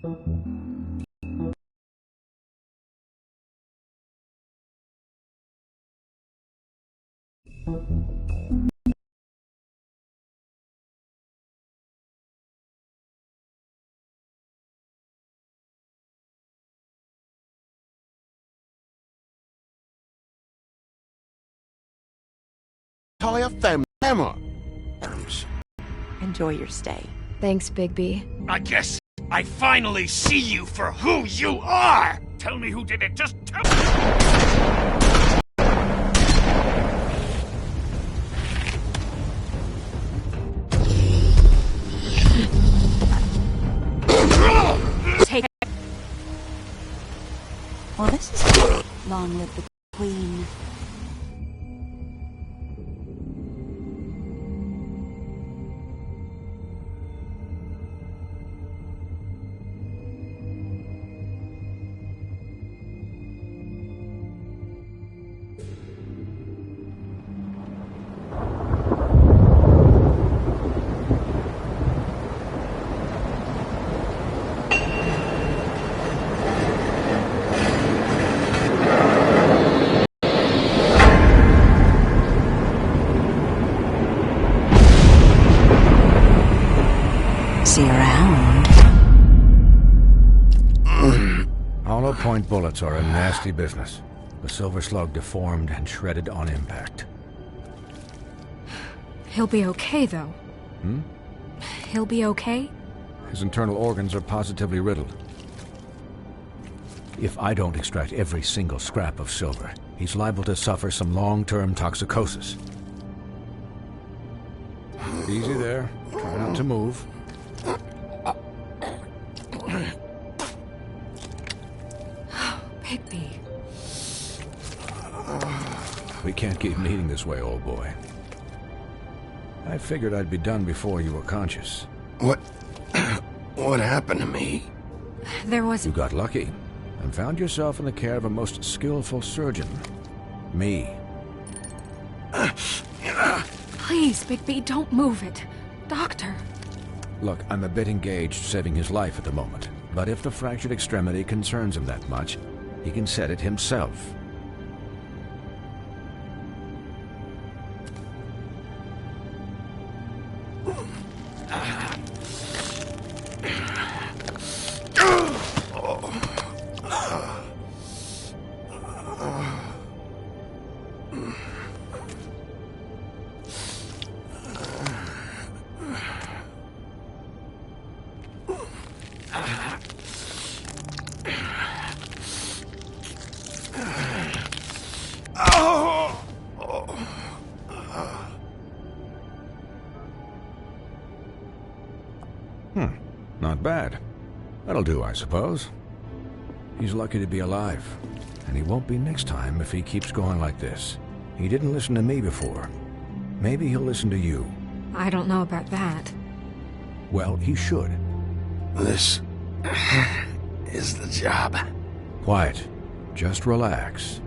Entire family. Enjoy your stay. Thanks, Bigby. I guess I finally see you for who you are! Tell me who did it, just tell me! Take it. Well, this is long live the Queen. See you around. Hollow point bullets are a nasty business. The Silver Slug deformed and shredded on impact. He'll be okay, though. He'll be okay? His internal organs are positively riddled. If I don't extract every single scrap of silver, he's liable to suffer some long-term toxicosis. Easy there. Try not to move. Bigby. We can't keep meeting this way, old boy. I figured I'd be done before you were conscious. What happened to me? There was... You got lucky and found yourself in the care of a most skillful surgeon. Me. Please, Bigby, don't move it. Doctor. Look, I'm a bit engaged saving his life at the moment, but if the fractured extremity concerns him that much, he can set it himself. Not bad. That'll do, I suppose. He's lucky to be alive, and he won't be next time if he keeps going like this. He didn't listen to me before. Maybe he'll listen to you. I don't know about that. Well, he should. This is the job. Quiet. Just relax.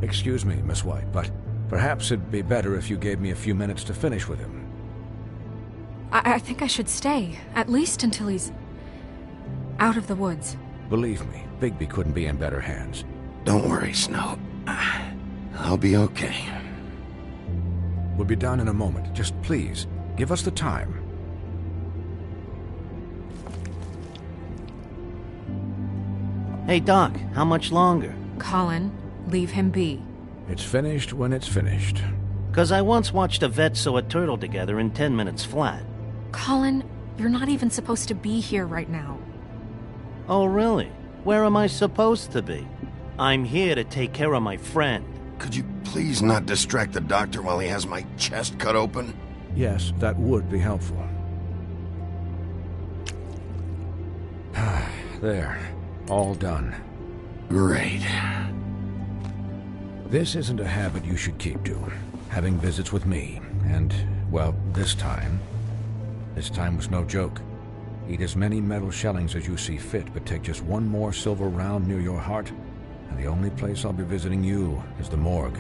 Excuse me, Miss White, but perhaps it'd be better if you gave me a few minutes to finish with him. I think I should stay, at least until he's out of the woods. Believe me, Bigby couldn't be in better hands. Don't worry, Snow. I'll be okay. We'll be done in a moment. Just please, give us the time. Hey, Doc, how much longer? Colin, leave him be. It's finished when it's finished. 'Cause I once watched a vet sew a turtle together in 10 minutes flat. Colin, you're not even supposed to be here right now. Oh, really? Where am I supposed to be? I'm here to take care of my friend. Could you please not distract the doctor while he has my chest cut open? Yes, that would be helpful. There. All done. Great. This isn't a habit you should keep to. Having visits with me. And, well, this time was no joke. Eat as many metal shellings as you see fit, but take just one more silver round near your heart, and the only place I'll be visiting you is the morgue.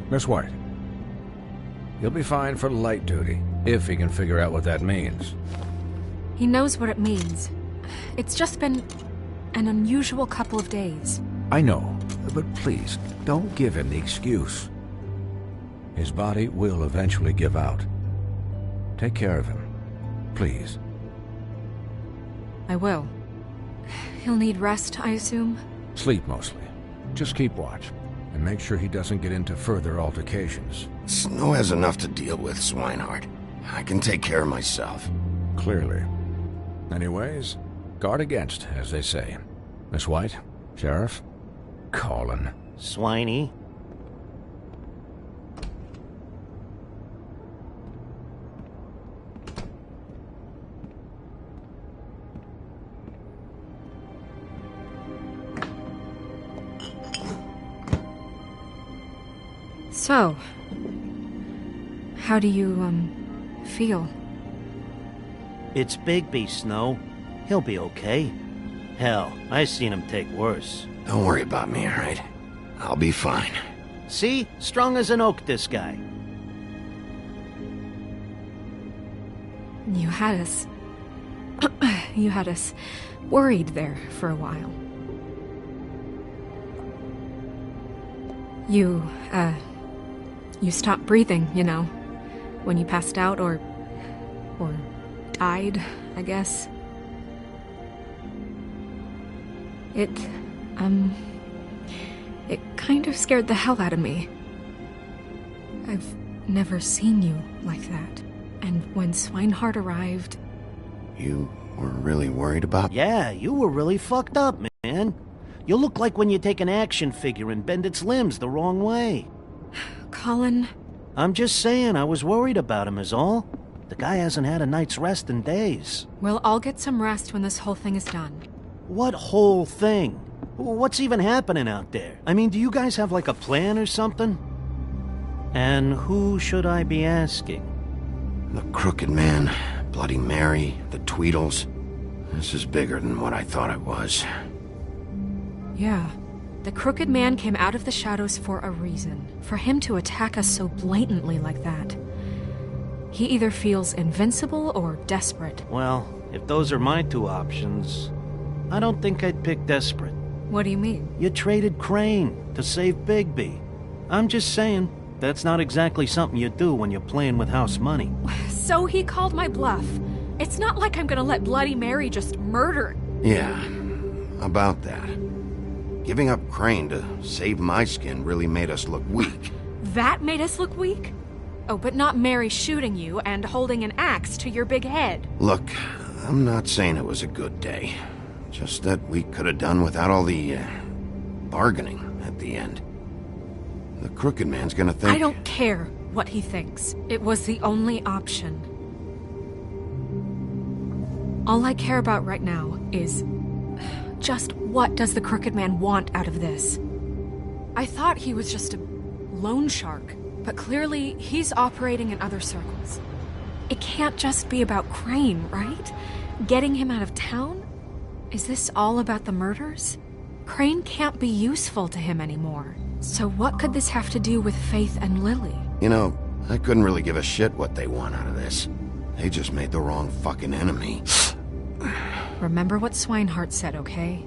Miss White. He'll be fine for light duty, if he can figure out what that means. He knows what it means. It's just been an unusual couple of days. I know, but please, don't give him the excuse. His body will eventually give out. Take care of him, please. I will. He'll need rest, I assume? Sleep mostly. Just keep watch, and make sure he doesn't get into further altercations. Snow has enough to deal with, Swinehart. I can take care of myself. Clearly. Anyways, guard against, as they say. Miss White, Sheriff, Colin. Swiney. So, how do you, feel? It's Bigby, Snow. He'll be okay. Hell, I seen him take worse. Don't worry about me, all right? I'll be fine. See? Strong as an oak, this guy. You had us... you had us worried there for a while. You stopped breathing, you know, when you passed out or died, I guess. It kind of scared the hell out of me. I've never seen you like that. And when Swinehart arrived... You were really worried about... Yeah, you were really fucked up, man. You look like when you take an action figure and bend its limbs the wrong way. Colin... I'm just saying, I was worried about him is all. The guy hasn't had a night's rest in days. We'll all get some rest when this whole thing is done. What whole thing? What's even happening out there? I mean, do you guys have like a plan or something? And who should I be asking? The Crooked Man, Bloody Mary, the Tweedles. This is bigger than what I thought it was. Yeah. The Crooked Man came out of the shadows for a reason. For him to attack us so blatantly like that. He either feels invincible or desperate. Well, if those are my two options, I don't think I'd pick desperate. What do you mean? You traded Crane to save Bigby. I'm just saying, that's not exactly something you do when you're playing with house money. So he called my bluff. It's not like I'm gonna let Bloody Mary just murder... Yeah, about that. Giving up Crane to save my skin really made us look weak. That made us look weak? Oh, but not Mary shooting you and holding an axe to your big head. Look, I'm not saying it was a good day. Just that we could have done without all the, bargaining at the end. The Crooked Man's gonna think... I don't care what he thinks. It was the only option. All I care about right now is... just what does the Crooked Man want out of this? I thought he was just a loan shark, but clearly he's operating in other circles. It can't just be about Crane, right? Getting him out of town? Is this all about the murders? Crane can't be useful to him anymore. So what could this have to do with Faith and Lily? You know, I couldn't really give a shit what they want out of this. They just made the wrong fucking enemy. Remember what Swinehart said, okay?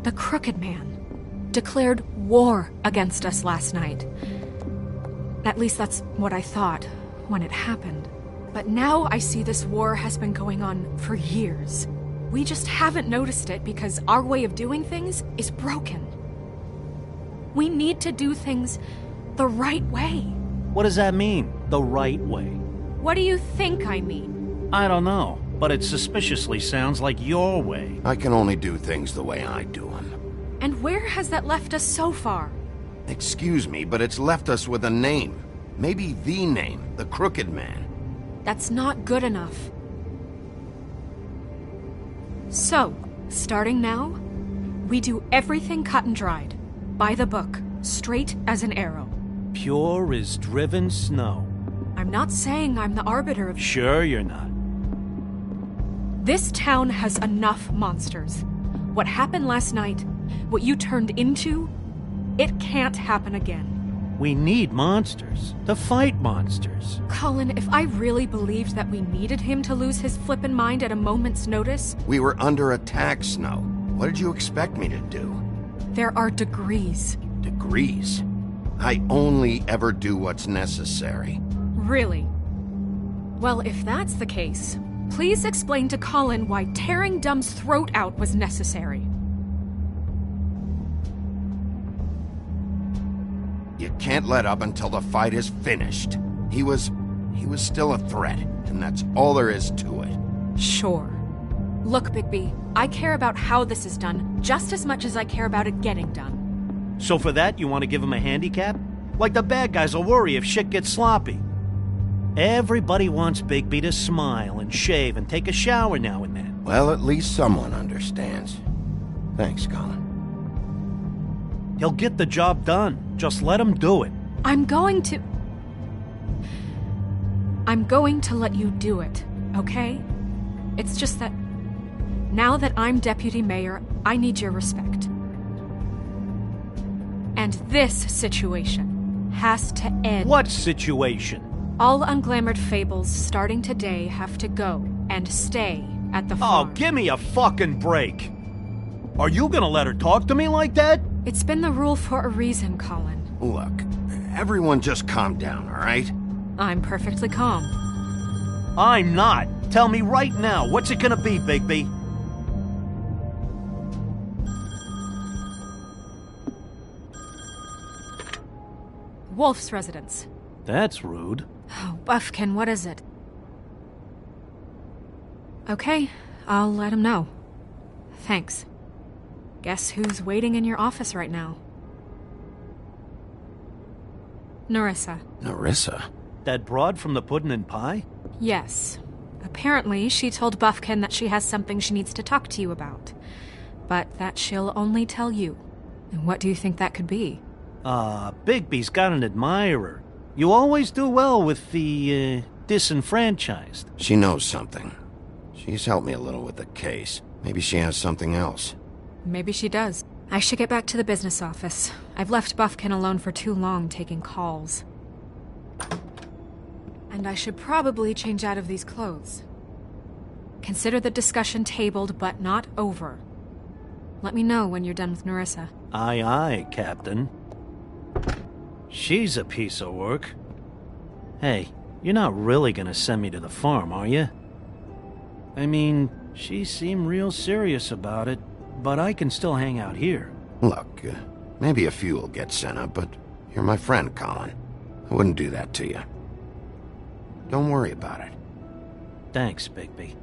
The Crooked Man declared war against us last night. At least that's what I thought when it happened. But now I see this war has been going on for years. We just haven't noticed it because our way of doing things is broken. We need to do things the right way. What does that mean, the right way? What do you think I mean? I don't know, but it suspiciously sounds like your way. I can only do things the way I do them. And where has that left us so far? Excuse me, but it's left us with a name. Maybe the name, the Crooked Man. That's not good enough. So, starting now, we do everything cut and dried. By the book, straight as an arrow. Pure as driven snow. I'm not saying I'm the arbiter of... Sure you're not. This town has enough monsters. What happened last night, what you turned into, It can't happen again. We need monsters to fight monsters. Colin, if I really believed that we needed him to lose his flippin' mind at a moment's notice... We were under attack, Snow. What did you expect me to do? There are degrees. Degrees? I only ever do what's necessary. Really? Well, if that's the case, please explain to Colin why tearing Dumb's throat out was necessary. You can't let up until the fight is finished. He was still a threat, and that's all there is to it. Sure. Look, Bigby, I care about how this is done just as much as I care about it getting done. So for that, you want to give him a handicap? Like the bad guys will worry if shit gets sloppy. Everybody wants Bigby to smile and shave and take a shower now and then. Well, at least someone understands. Thanks, Colin. He'll get the job done. Just let him do it. I'm going to let you do it, okay? It's just that now that I'm deputy mayor, I need your respect. And this situation has to end. What situation? All unglamored fables starting today have to go and stay at the farm. Oh, give me a fucking break. Are you gonna let her talk to me like that? It's been the rule for a reason, Colin. Look, everyone just calm down, all right? I'm perfectly calm. I'm not. Tell me right now, what's it gonna be, Bigby? Wolf's residence. That's rude. Oh, Buffkin, what is it? Okay, I'll let him know. Thanks. Guess who's waiting in your office right now? Nerissa. Nerissa? That broad from the Puddin' and Pie? Yes. Apparently, she told Buffkin that she has something she needs to talk to you about. But that she'll only tell you. And what do you think that could be? Bigby's got an admirer. You always do well with the, disenfranchised. She knows something. She's helped me a little with the case. Maybe she has something else. Maybe she does. I should get back to the business office. I've left Buffkin alone for too long taking calls. And I should probably change out of these clothes. Consider the discussion tabled, but not over. Let me know when you're done with Nerissa. Aye, aye, Captain. She's a piece of work. Hey, you're not really gonna send me to the farm, are you? I mean, she seemed real serious about it, but I can still hang out here. Look, maybe a few will get sent up, but you're my friend, Colin. I wouldn't do that to you. Don't worry about it. Thanks, Bigby.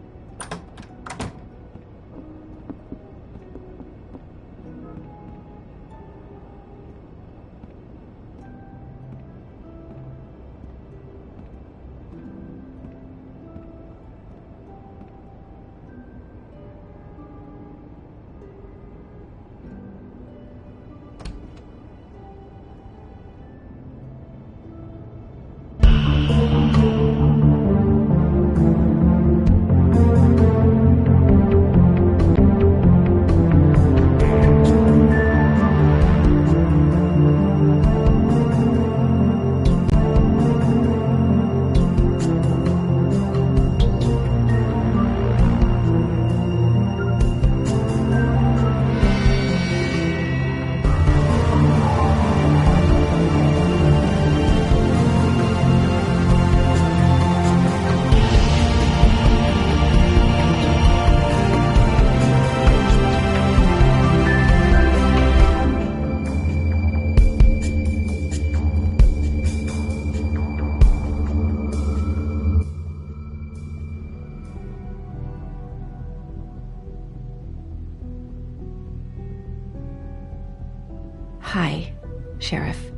Hi, Sheriff.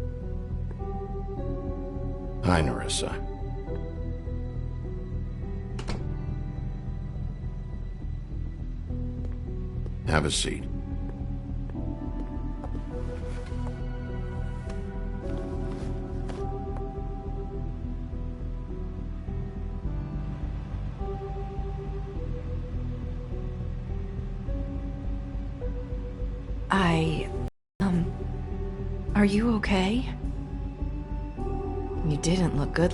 Hi, Nerissa. Have a seat. Are you okay? You didn't look good.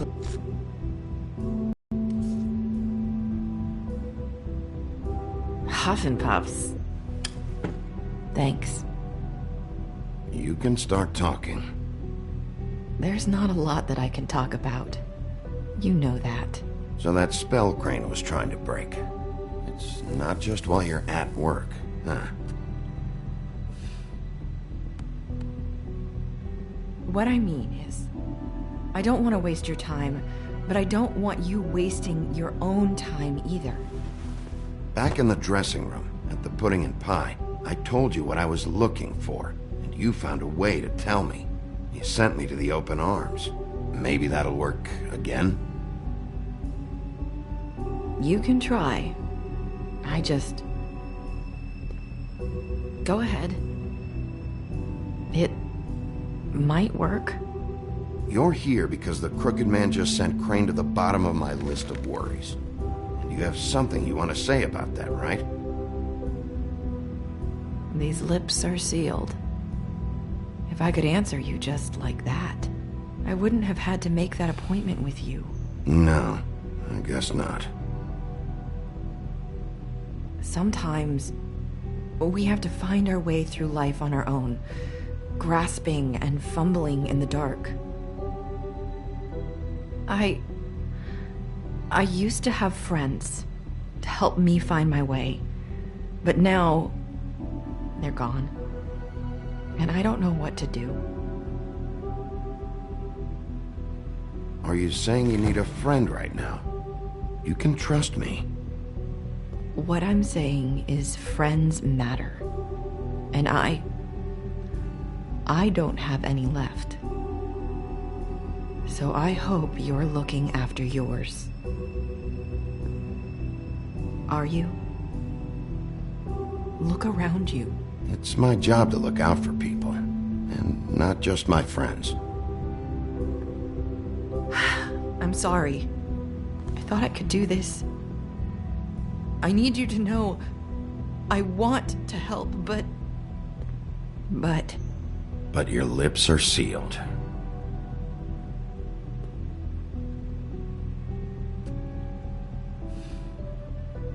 Huff and puffs. Thanks. You can start talking. There's not a lot that I can talk about. You know that. So that spell Crane was trying to break. It's not just while you're at work, huh? What I mean is, I don't want to waste your time, but I don't want you wasting your own time either. Back in the dressing room, at the pudding and pie, I told you what I was looking for, and you found a way to tell me. You sent me to the open arms. Maybe that'll work again? You can try. I just... Go ahead. It might work. You're here because the Crooked Man just sent Crane to the bottom of my list of worries. And you have something you want to say about that, right? These lips are sealed. If I could answer you just like that, I wouldn't have had to make that appointment with you. No, I guess not. Sometimes, we have to find our way through life on our own, grasping and fumbling in the dark. I used to have friends to help me find my way, but now they're gone, and I don't know what to do. Are you saying you need a friend right now? You can trust me. What I'm saying is friends matter, and I don't have any left. So I hope you're looking after yours. Are you? Look around you. It's my job to look out for people, and not just my friends. I'm sorry. I thought I could do this. I need you to know I want to help, but... But your lips are sealed.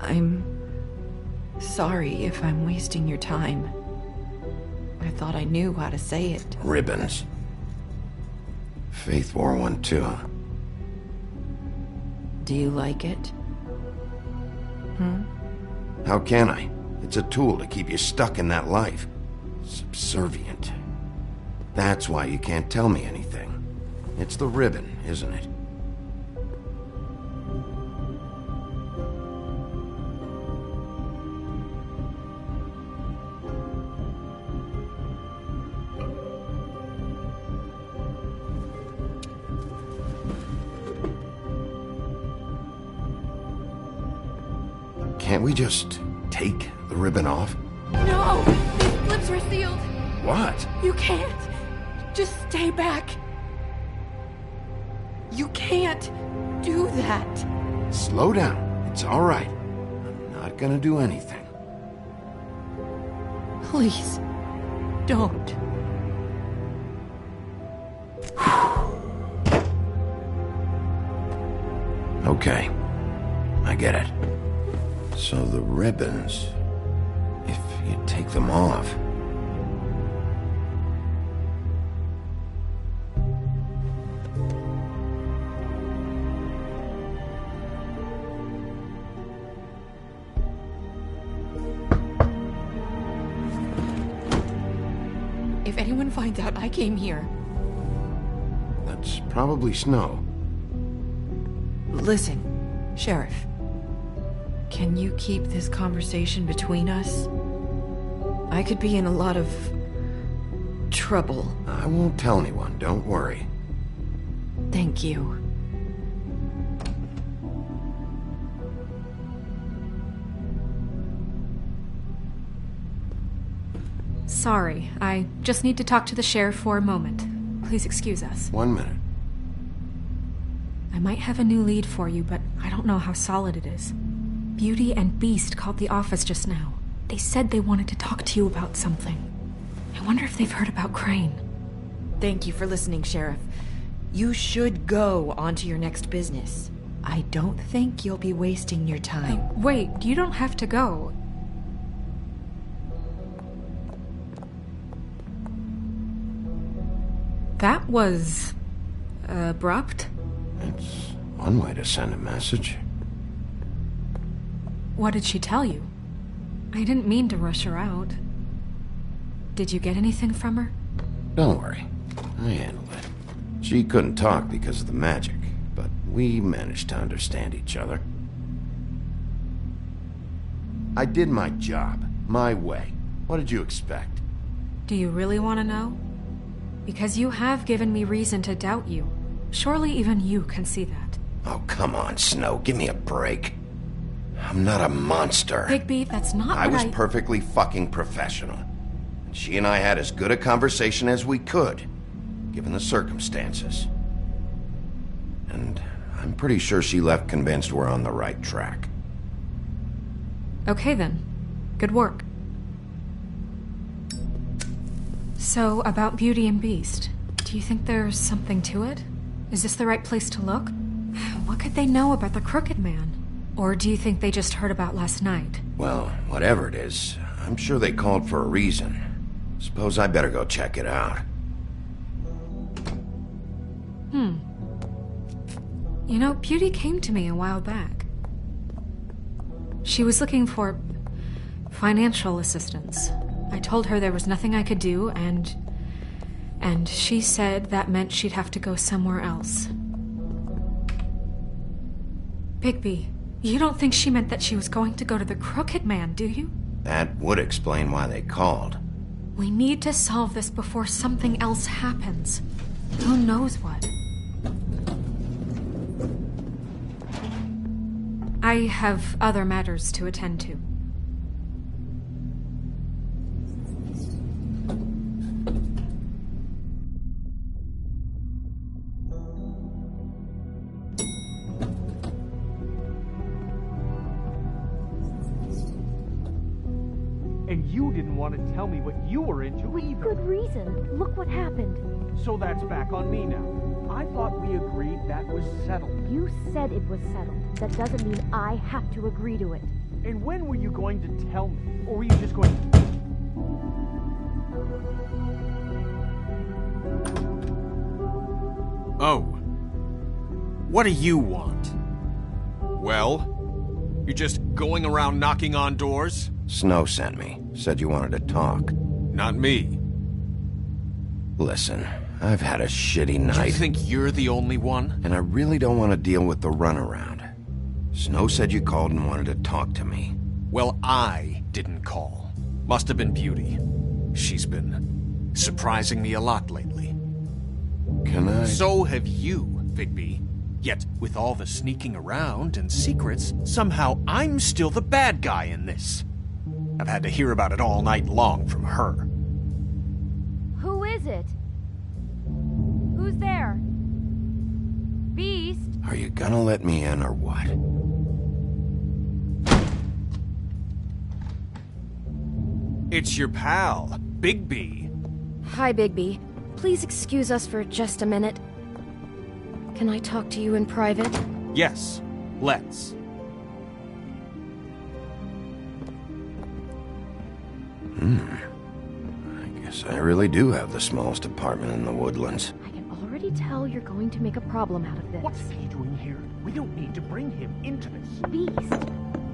I'm sorry if I'm wasting your time. I thought I knew how to say it. Ribbons. Faith wore one too. Do you like it? How can I? It's a tool to keep you stuck in that life. Subservient. That's why you can't tell me anything. It's the ribbon, isn't it? Can't we just take the ribbon off? No! These lips are sealed! What? You can't! Just stay back! You can't do that! Slow down. It's all right. I'm not gonna do anything. Please, don't. Okay. I get it. So the ribbons, if you take them off... If anyone finds out I came here... That's probably Snow. Listen, Sheriff. Can you keep this conversation between us? I could be in a lot of... trouble. I won't tell anyone, don't worry. Thank you. Sorry, I just need to talk to the sheriff for a moment. Please excuse us. 1 minute. I might have a new lead for you, but I don't know how solid it is. Beauty and Beast called the office just now. They said they wanted to talk to you about something. I wonder if they've heard about Crane. Thank you for listening, Sheriff. You should go on to your next business. I don't think you'll be wasting your time. Wait, you don't have to go. That was... abrupt? It's one way to send a message. What did she tell you? I didn't mean to rush her out. Did you get anything from her? Don't worry. I handled it. She couldn't talk because of the magic, but we managed to understand each other. I did my job, my way. What did you expect? Do you really want to know? Because you have given me reason to doubt you. Surely even you can see that. Oh, come on, Snow. Give me a break. I'm not a monster. Bigby, that's not I what was perfectly fucking professional. And she and I had as good a conversation as we could, given the circumstances. And I'm pretty sure she left convinced we're on the right track. Okay then. Good work. So, about Beauty and Beast, do you think there's something to it? Is this the right place to look? What could they know about the Crooked Man? Or do you think they just heard about last night? Well, whatever it is, I'm sure they called for a reason. Suppose I better go check it out. You know, Beauty came to me a while back. She was looking for financial assistance. I told her there was nothing I could do, and she said that meant she'd have to go somewhere else. Bigby, you don't think she meant that she was going to go to the Crooked Man, do you? That would explain why they called. We need to solve this before something else happens. Who knows what? I have other matters to attend to. And you didn't want to tell me what you were into either. Good reason. Look what happened. So that's back on me now. I thought we agreed that was settled. You said it was settled. That doesn't mean I have to agree to it. And when were you going to tell me? Or were you just going to... Oh. What do you want? Well? You're just going around knocking on doors? Snow sent me. Said you wanted to talk. Not me. Listen, I've had a shitty night. You think you're the only one? And I really don't want to deal with the runaround. Snow said you called and wanted to talk to me. Well, I didn't call. Must have been Beauty. She's been surprising me a lot lately. Can I... So have you, Bigby. Yet, with all the sneaking around and secrets, somehow I'm still the bad guy in this. I've had to hear about it all night long from her. Who is it? Who's there? Beast? Are you gonna let me in or what? It's your pal, Bigby. Hi, Bigby. Please excuse us for just a minute. Can I talk to you in private? Yes, let's. I guess I really do have the smallest apartment in the Woodlands. I can already tell you're going to make a problem out of this. What's he doing here? We don't need to bring him into this. Beast?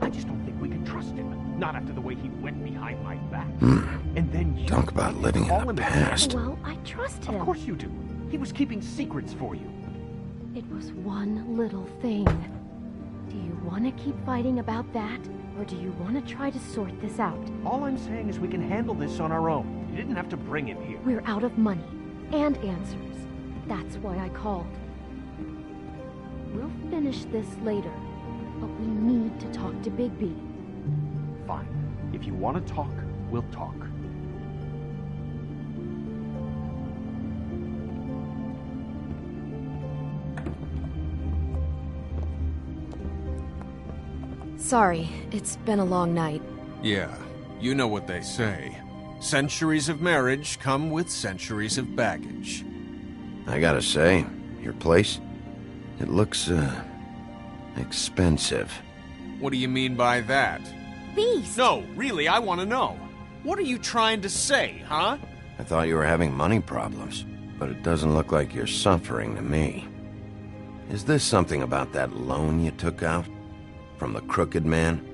I just don't think we can trust him. Not after the way he went behind my back. And then you... Talk about living in call the him past. Well, I trust him. Of course you do. He was keeping secrets for you. It was one little thing. Do you want to keep fighting about that? Or do you want to try to sort this out? All I'm saying is we can handle this on our own. You didn't have to bring him here. We're out of money and answers. That's why I called. We'll finish this later, but we need to talk to Bigby. Fine. If you want to talk, we'll talk. Sorry, it's been a long night. Yeah, you know what they say. Centuries of marriage come with centuries of baggage. I gotta say, your place, it looks, expensive. What do you mean by that? Beast! No, really, I want to know. What are you trying to say, huh? I thought you were having money problems, but it doesn't look like you're suffering to me. Is this something about that loan you took out? From the Crooked Man?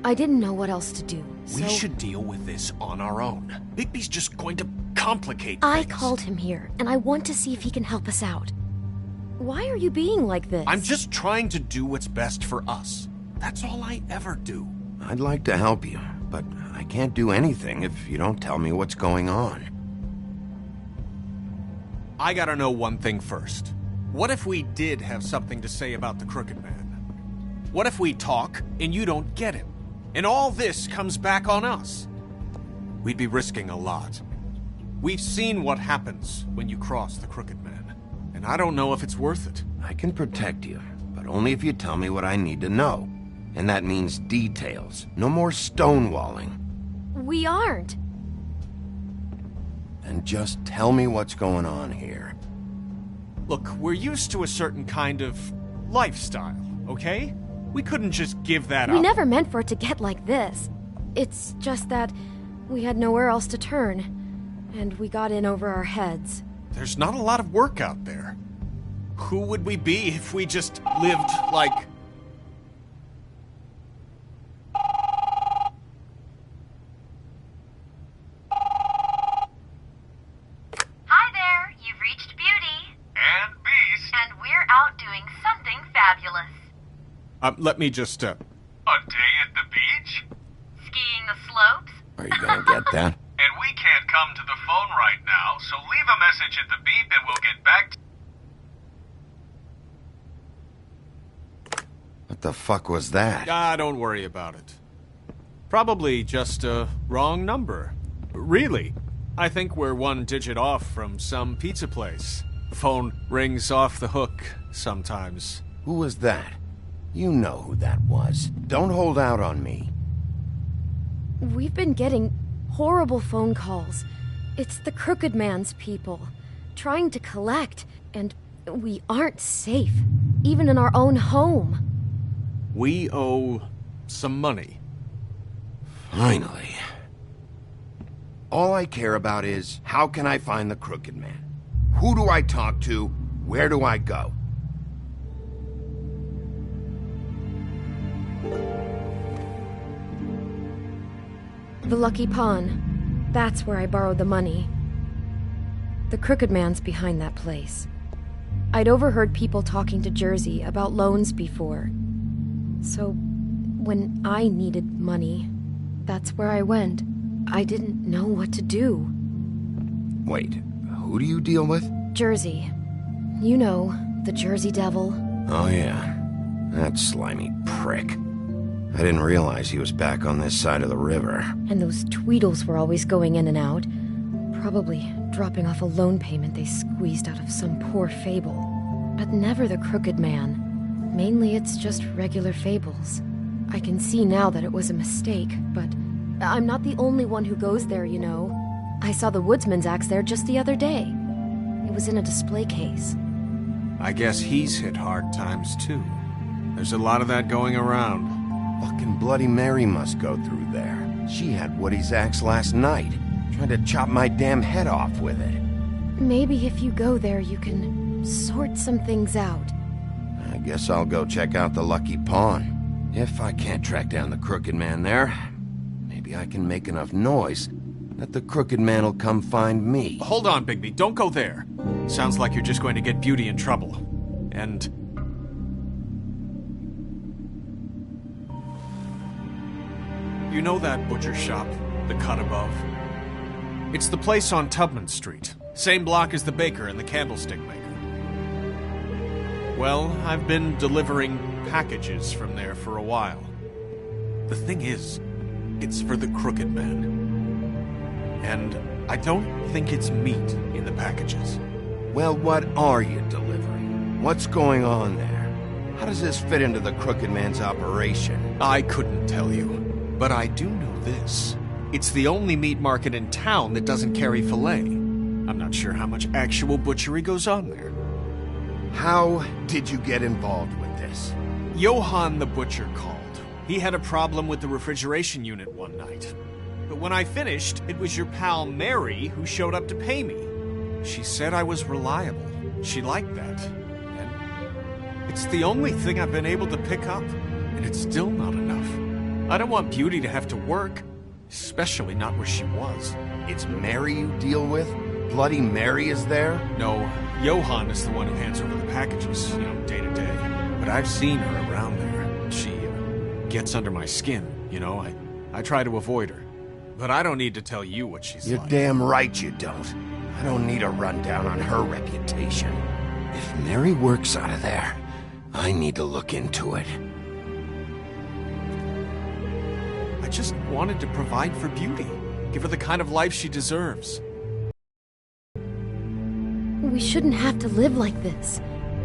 I didn't know what else to do, so... We should deal with this on our own. Bigby's just going to complicate I things. called him here, and I want to see if he can help us out. Why are you being like this? I'm just trying to do what's best for us. That's all I ever do. I'd like to help you, but I can't do anything if you don't tell me what's going on. I gotta know one thing first. What if we did have something to say about the Crooked Man? What if we talk and you don't get him? And all this comes back on us? We'd be risking a lot. We've seen what happens when you cross the Crooked Man, and I don't know if it's worth it. I can protect you, but only if you tell me what I need to know. And that means details. No more stonewalling. We aren't. Then just tell me what's going on here. Look, we're used to a certain kind of lifestyle, okay? We couldn't just give that up. We never meant for it to get like this. It's just that we had nowhere else to turn, and we got in over our heads. There's not a lot of work out there. Who would we be if we just lived like... Hi there, you've reached Beauty. And Beast. And we're out doing something fabulous. Let me just, A day at the beach? Skiing the slopes? Are you gonna get that? And we can't come to the phone right now, so leave a message at the beep and we'll get back to... What the fuck was that? don't worry about it. Probably just a wrong number. Really, I think we're one digit off from some pizza place. Phone rings off the hook sometimes. Who was that? You know who that was. Don't hold out on me. We've been getting horrible phone calls. It's the Crooked Man's people, trying to collect, and we aren't safe, even in our own home. We owe some money. Finally. All I care about is, how can I find the Crooked Man? Who do I talk to? Where do I go? The Lucky Pawn. That's where I borrowed the money. The Crooked Man's behind that place. I'd overheard people talking to Jersey about loans before. So, when I needed money, that's where I went. I didn't know what to do. Wait, who do you deal with? Jersey. You know, the Jersey Devil. Oh yeah, that slimy prick. I didn't realize he was back on this side of the river. And those Tweedles were always going in and out. Probably dropping off a loan payment they squeezed out of some poor fable. But never the Crooked Man. Mainly it's just regular fables. I can see now that it was a mistake, but I'm not the only one who goes there, you know. I saw the woodsman's axe there just the other day. It was in a display case. I guess he's hit hard times too. There's a lot of that going around. Fucking Bloody Mary must go through there. She had Woody's axe last night, trying to chop my damn head off with it. Maybe if you go there, you can sort some things out. I guess I'll go check out the Lucky Pawn. If I can't track down the Crooked Man there, maybe I can make enough noise that the Crooked Man will come find me. Hold on, Bigby. Don't go there. Sounds like you're just going to get Beauty in trouble. And... you know that butcher shop, the cut above? It's the place on Tubman Street. Same block as the baker and the candlestick maker. Well, I've been delivering packages from there for a while. The thing is, it's for the Crooked Man. And I don't think it's meat in the packages. Well, what are you delivering? What's going on there? How does this fit into the Crooked Man's operation? I couldn't tell you, but I do know this. It's the only meat market in town that doesn't carry filet. I'm not sure how much actual butchery goes on there. How did you get involved with this? Johann the butcher called. He had a problem with the refrigeration unit one night. But when I finished, it was your pal Mary who showed up to pay me. She said I was reliable. She liked that. And it's the only thing I've been able to pick up. And it's still not enough. I don't want Beauty to have to work. Especially not where she was. It's Mary you deal with? Bloody Mary is there? No, Johann is the one who hands over the packages, day to day. But I've seen her around there. She gets under my skin, I try to avoid her. But I don't need to tell you what she's You're like. damn right you don't. I don't need a rundown on her reputation. If Mary works out of there, I need to look into it. I just wanted to provide for Beauty. Give her the kind of life she deserves. We shouldn't have to live like this.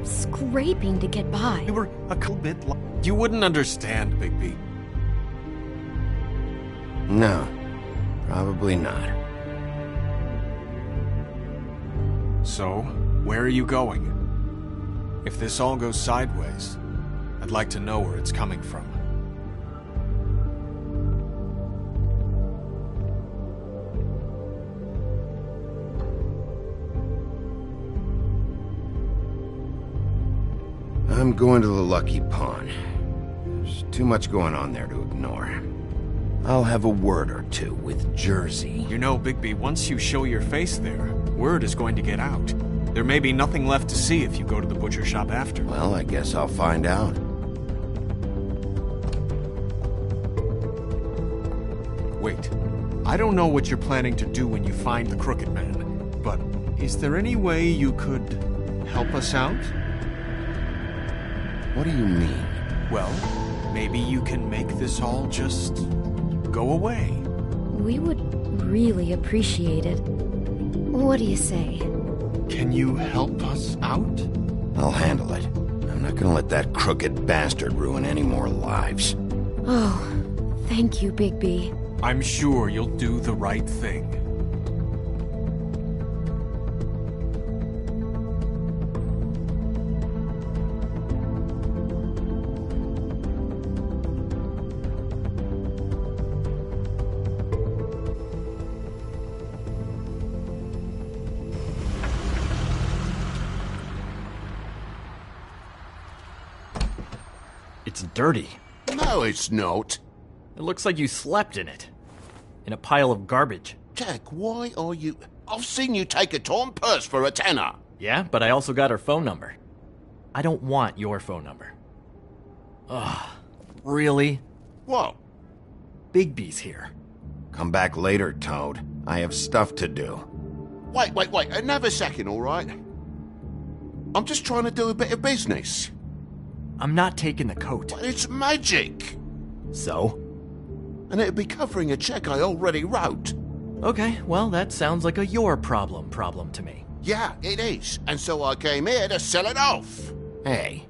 Scraping to get by. You were a little bit You wouldn't understand, Bigby. No, probably not. So, where are you going? If this all goes sideways, I'd like to know where it's coming from. I'm going to the Lucky Pawn. There's too much going on there to ignore. I'll have a word or two with Jersey. Bigby, once you show your face there, word is going to get out. There may be nothing left to see if you go to the butcher shop after. Well, I guess I'll find out. Wait, I don't know what you're planning to do when you find the Crooked Man, but is there any way you could help us out? What do you mean? Well, maybe you can make this all just go away. We would really appreciate it. What do you say? Can you help us out? I'll handle it. I'm not gonna let that crooked bastard ruin any more lives. Oh, thank you, Bigby. I'm sure you'll do the right thing. It's dirty. No, it's not. It looks like you slept in it. In a pile of garbage. Jack, why are you... I've seen you take a torn purse for a tenner. Yeah, but I also got her phone number. I don't want your phone number. Ugh, really? What? Bigby's here. Come back later, Toad. I have stuff to do. Wait, another second, all right? I'm just trying to do a bit of business. I'm not taking the coat. But it's magic. So? And it'd be covering a check I already wrote. Okay, well, that sounds like a your problem to me. Yeah, it is. And so I came here to sell it off. Hey,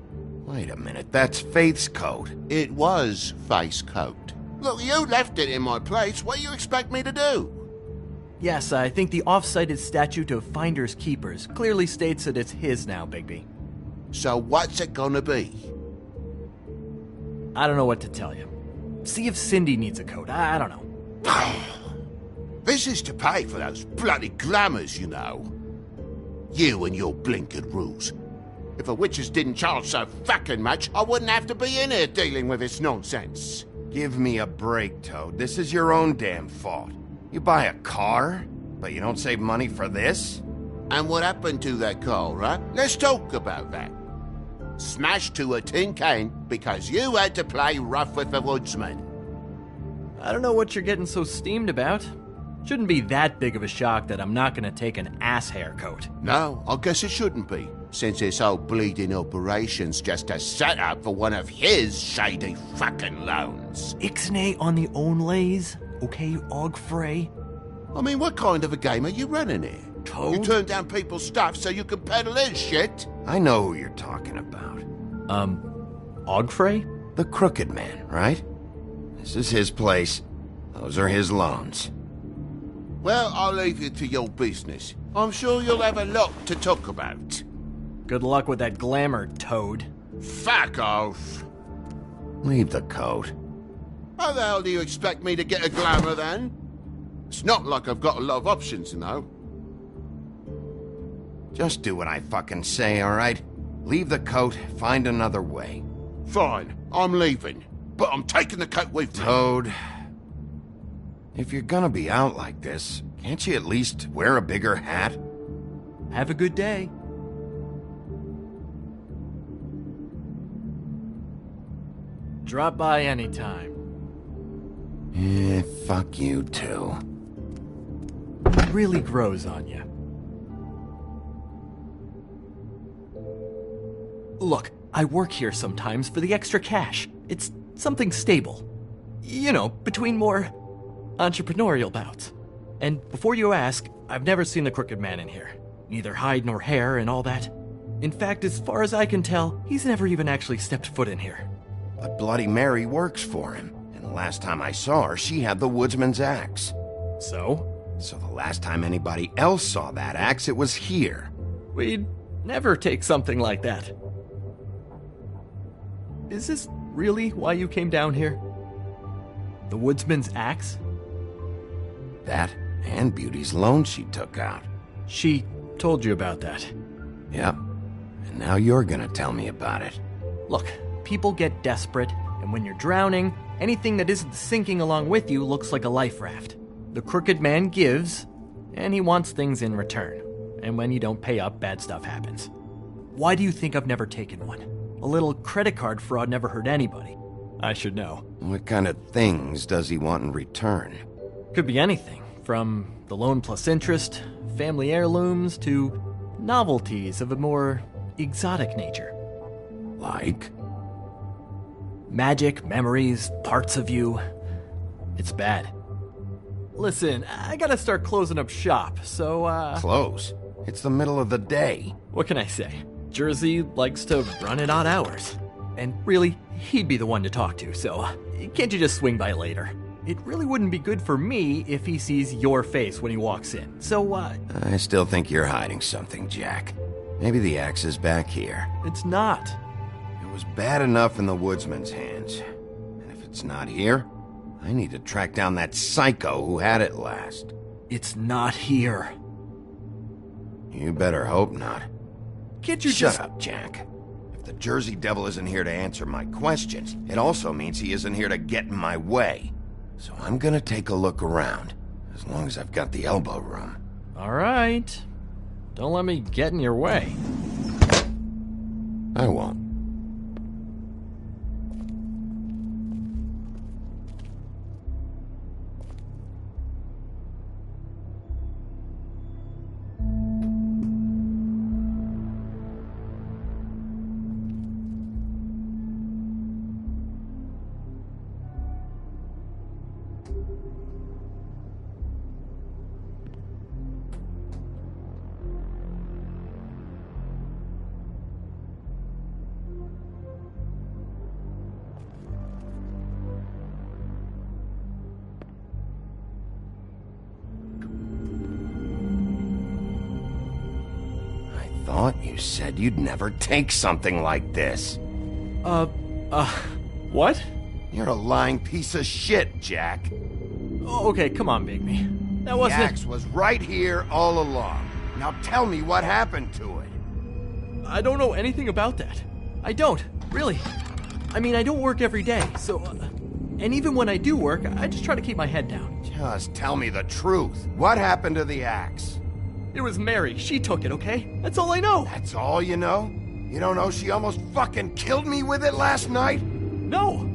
wait a minute. That's Faith's coat. It was Faith's coat. Look, you left it in my place. What do you expect me to do? Yes, I think the off-cited statute of Finders Keepers clearly states that it's his now, Bigby. So what's it gonna be? I don't know what to tell you. See if Cindy needs a coat. I don't know. This is to pay for those bloody glamours, you know. You and your blinkered rules. If the witches didn't charge so fucking much, I wouldn't have to be in here dealing with this nonsense. Give me a break, Toad. This is your own damn fault. You buy a car, but you don't save money for this? And what happened to that car, right? Let's talk about that. Smashed to a tin can because you had to play rough with the woodsman. I don't know what you're getting so steamed about. Shouldn't be that big of a shock that I'm not gonna take an ass haircoat. No, I guess it shouldn't be, since this whole bleeding operation's just a setup for one of his shady fucking loans. Ixnay on the onlays, okay, Og Frey? I mean, what kind of a game are you running here? Toad? You turn down people's stuff so you can peddle his shit? I know who you're talking about. Og Frey? The Crooked Man, right? This is his place. Those are his loans. Well, I'll leave you to your business. I'm sure you'll have a lot to talk about. Good luck with that glamour, Toad. Fuck off. Leave the coat. How the hell do you expect me to get a glamour then? It's not like I've got a lot of options, you know. Just do what I fucking say, alright? Leave the coat, find another way. Fine, I'm leaving. But I'm taking the coat with me. Toad, if you're gonna be out like this, can't you at least wear a bigger hat? Have a good day. Drop by anytime. Fuck you too. It really grows on you. Look, I work here sometimes for the extra cash. It's something stable. You know, between more entrepreneurial bouts. And before you ask, I've never seen the Crooked Man in here. Neither hide nor hair and all that. In fact, as far as I can tell, he's never even actually stepped foot in here. But Bloody Mary works for him. And the last time I saw her, she had the woodsman's axe. So? So the last time anybody else saw that axe, it was here. We'd never take something like that. Is this really why you came down here? The woodsman's axe? That and Beauty's loan she took out. She told you about that. Yep. And now you're gonna tell me about it. Look, people get desperate, and when you're drowning, anything that isn't sinking along with you looks like a life raft. The Crooked Man gives, and he wants things in return. And when you don't pay up, bad stuff happens. Why do you think I've never taken one? A little credit card fraud never hurt anybody. I should know. What kind of things does he want in return? Could be anything, from the loan plus interest, family heirlooms, to novelties of a more exotic nature. Like? Magic, memories, parts of you. It's bad. Listen, I gotta start closing up shop, so, Close? It's the middle of the day. What can I say? Jersey likes to run at odd hours. And really, he'd be the one to talk to, so can't you just swing by later? It really wouldn't be good for me if he sees your face when he walks in, so, I still think you're hiding something, Jack. Maybe the axe is back here. It's not. It was bad enough in the woodsman's hands. And if it's not here, I need to track down that psycho who had it last. It's not here. You better hope not. Can't you Shut up, Jack. If the Jersey Devil isn't here to answer my questions, it also means he isn't here to get in my way. So I'm gonna take a look around, as long as I've got the elbow room. All right. Don't let me get in your way. I won't. Thought you said you'd never take something like this. What? You're a lying piece of shit, Jack. Oh, okay, come on, Bigby. That wasn't... The axe was right here all along. Now tell me what happened to it. I don't know anything about that. I don't, really. I mean, I don't work every day, so... and even when I do work, I just try to keep my head down. Just tell me the truth. What happened to the axe? It was Mary. She took it, okay? That's all I know. That's all you know? You don't know she almost fucking killed me with it last night? No,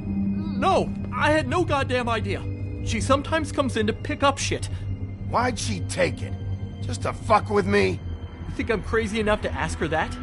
I had no goddamn idea. She sometimes comes in to pick up shit. Why'd she take it? Just to fuck with me? You think I'm crazy enough to ask her that?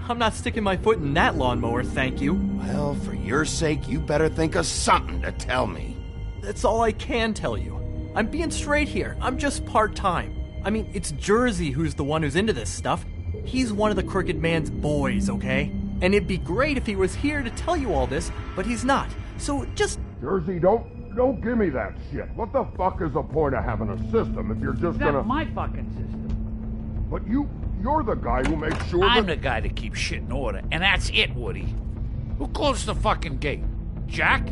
I'm not sticking my foot in that lawnmower, thank you. Well, for your sake, you better think of something to tell me. That's all I can tell you. I'm being straight here. I'm just part-time. I mean, it's Jersey who's the one who's into this stuff. He's one of the Crooked Man's boys, okay? And it'd be great if he was here to tell you all this, but he's not. So just... Jersey, don't Don't give me that shit. What the fuck is the point of having a system if you're just gonna... That's my fucking system. But you're the guy who makes sure I'm the guy that keeps shit in order, and that's it, Woody. Who closed the fucking gate? Jack?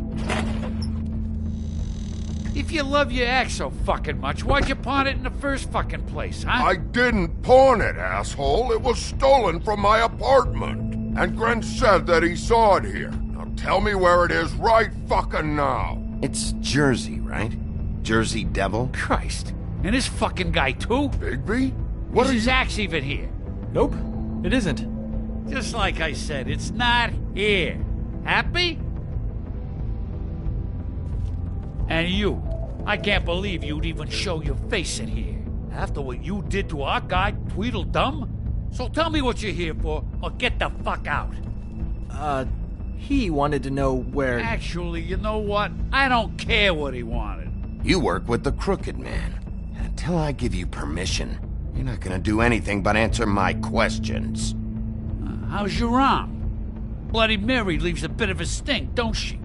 If you love your ex so fucking much, why'd you pawn it in the first fucking place, huh? I didn't pawn it, asshole. It was stolen from my apartment. And Gren said that he saw it here. Now tell me where it is right fucking now. It's Jersey, right? Jersey Devil? Christ. And this fucking guy, too? Bigby? What Is are his you... axe even here? Nope, it isn't. Just like I said, it's not here. Happy? And you. I can't believe you'd even show your face in here. After what you did to our guy, Tweedledum? So tell me what you're here for, or get the fuck out. He wanted to know where... Actually, you know what? I don't care what he wanted. You work with the Crooked Man. And until I give you permission, you're not gonna do anything but answer my questions. How's your arm? Bloody Mary leaves a bit of a stink, don't she?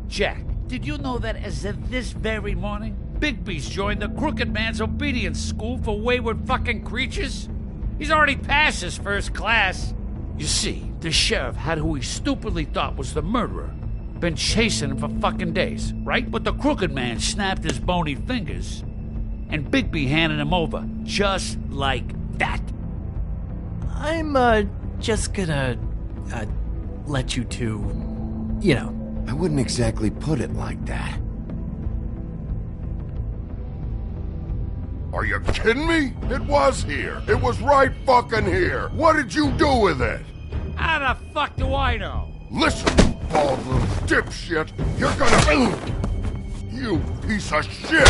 Jack, did you know that as of this very morning, Bigby's joined the Crooked Man's obedience school for wayward fucking creatures? He's already passed his first class. You see, the sheriff had who he stupidly thought was the murderer. Been chasing him for fucking days, right? But the Crooked Man snapped his bony fingers, and Bigby handed him over, just like that. I'm, just gonna, let you two, you know. I wouldn't exactly put it like that. Are you kidding me? It was here. It was right fucking here. What did you do with it? How the fuck do I know? Listen, you bald little dipshit. You're gonna... You piece of shit!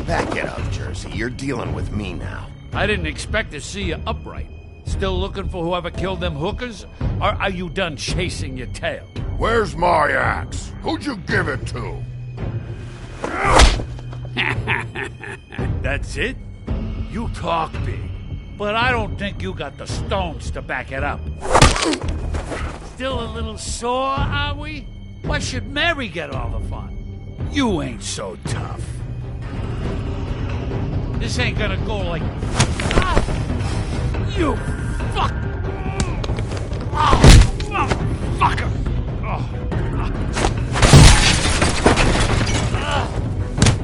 Back it up, Jersey. You're dealing with me now. I didn't expect to see you upright. Still looking for whoever killed them hookers? Or are you done chasing your tail? Where's my axe? Who'd you give it to? That's it? You talk big, but I don't think you got the stones to back it up. Still a little sore, are we? Why should Mary get all the fun? You ain't so tough. This ain't gonna go like... You fuck! Fucker!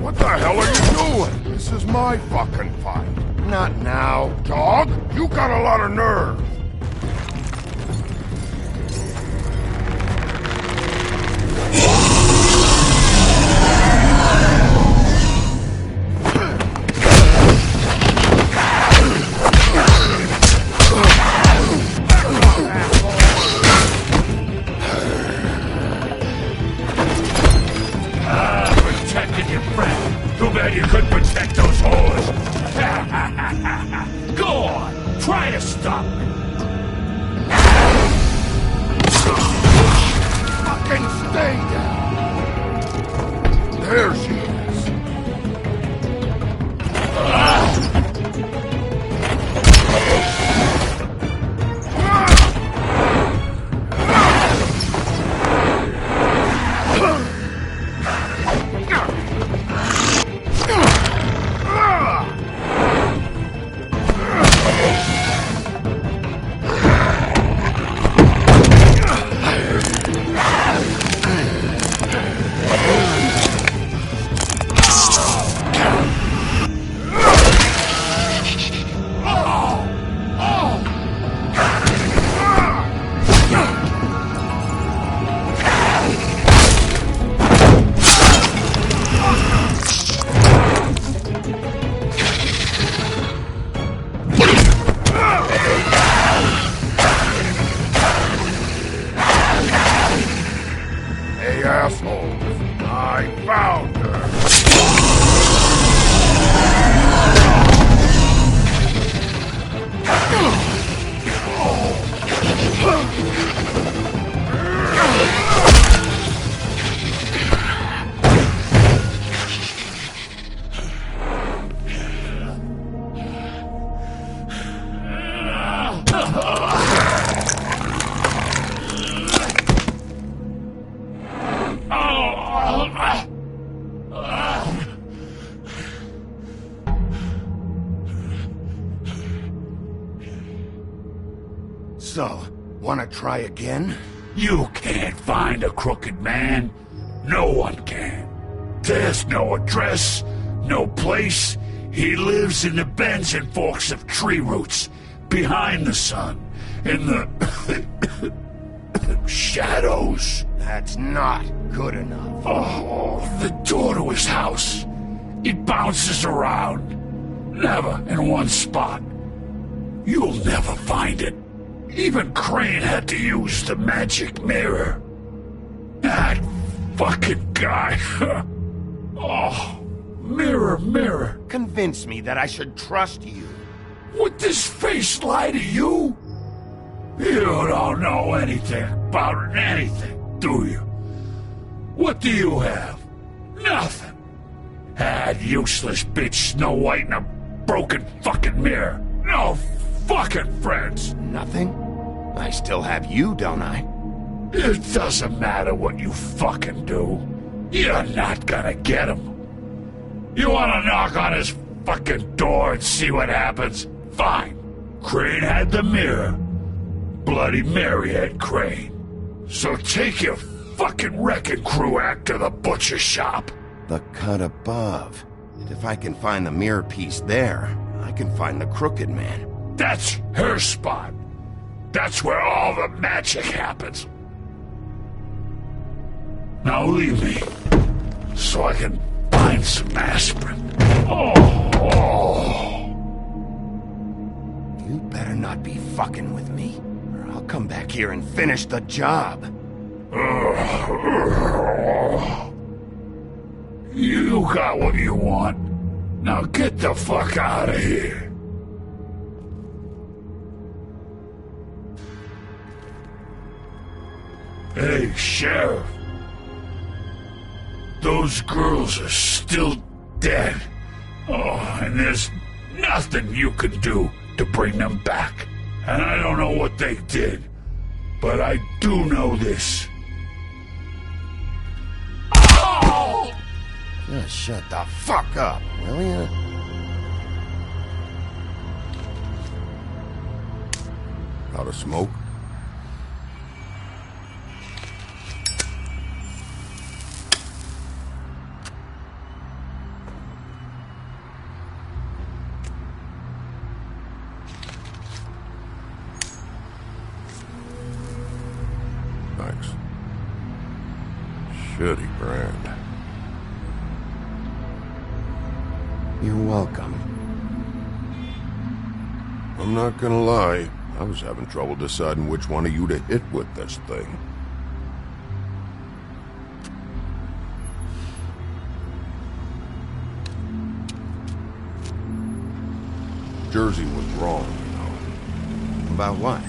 What the hell are you doing? This is my fucking fight. Not now. Dog, you got a lot of nerve. Protected your friend. Too bad you couldn't protect those whores. Go on, try to stop me. Fucking stay down. There she is. So, wanna try again? You can't find a crooked man. No one can. There's no address, no place. He lives in the bends and forks of tree roots, behind the sun, in the shadows. That's not good enough. Oh, the door to his house. It bounces around. Never in one spot. You'll never find it. Even Crane had to use the magic mirror. That fucking guy. Oh, mirror, mirror. Convince me that I should trust you. Would this face lie to you? You don't know anything about anything, do you? What do you have? Nothing. That useless bitch Snow White and a broken fucking mirror. No fucking friends. Nothing? I still have you, don't I? It doesn't matter what you fucking do. You're not gonna get him. You wanna knock on his fucking door and see what happens? Fine. Crane had the mirror. Bloody Mary had Crane. So take your fucking wrecking crew act to the butcher shop. The cut above. And if I can find the mirror piece there, I can find the crooked man. That's her spot. That's where all the magic happens. Now leave me, so I can find some aspirin. You better not be fucking with me, or I'll come back here and finish the job. You got what you want. Now get the fuck out of here. Hey, Sheriff. Those girls are still dead. Oh, and there's nothing you can do to bring them back. And I don't know what they did, but I do know this. Oh! Just shut the fuck up, will ya? Out of smoke? Thanks. Shitty brand. You're welcome. I'm not gonna lie, I was having trouble deciding which one of you to hit with this thing. Jersey was wrong, you know. About what?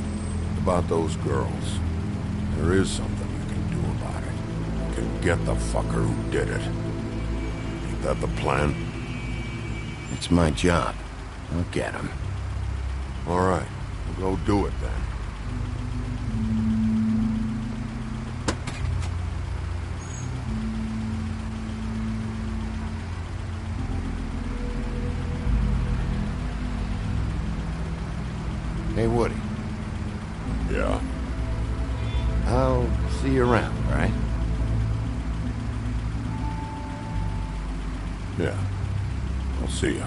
About those girls. There is something you can do about it. You can get the fucker who did it. Ain't that the plan? It's my job. I'll get him. All right, we'll go do it then. Hey, Woody. Yeah? I'll see you around, right? Yeah. I'll see ya.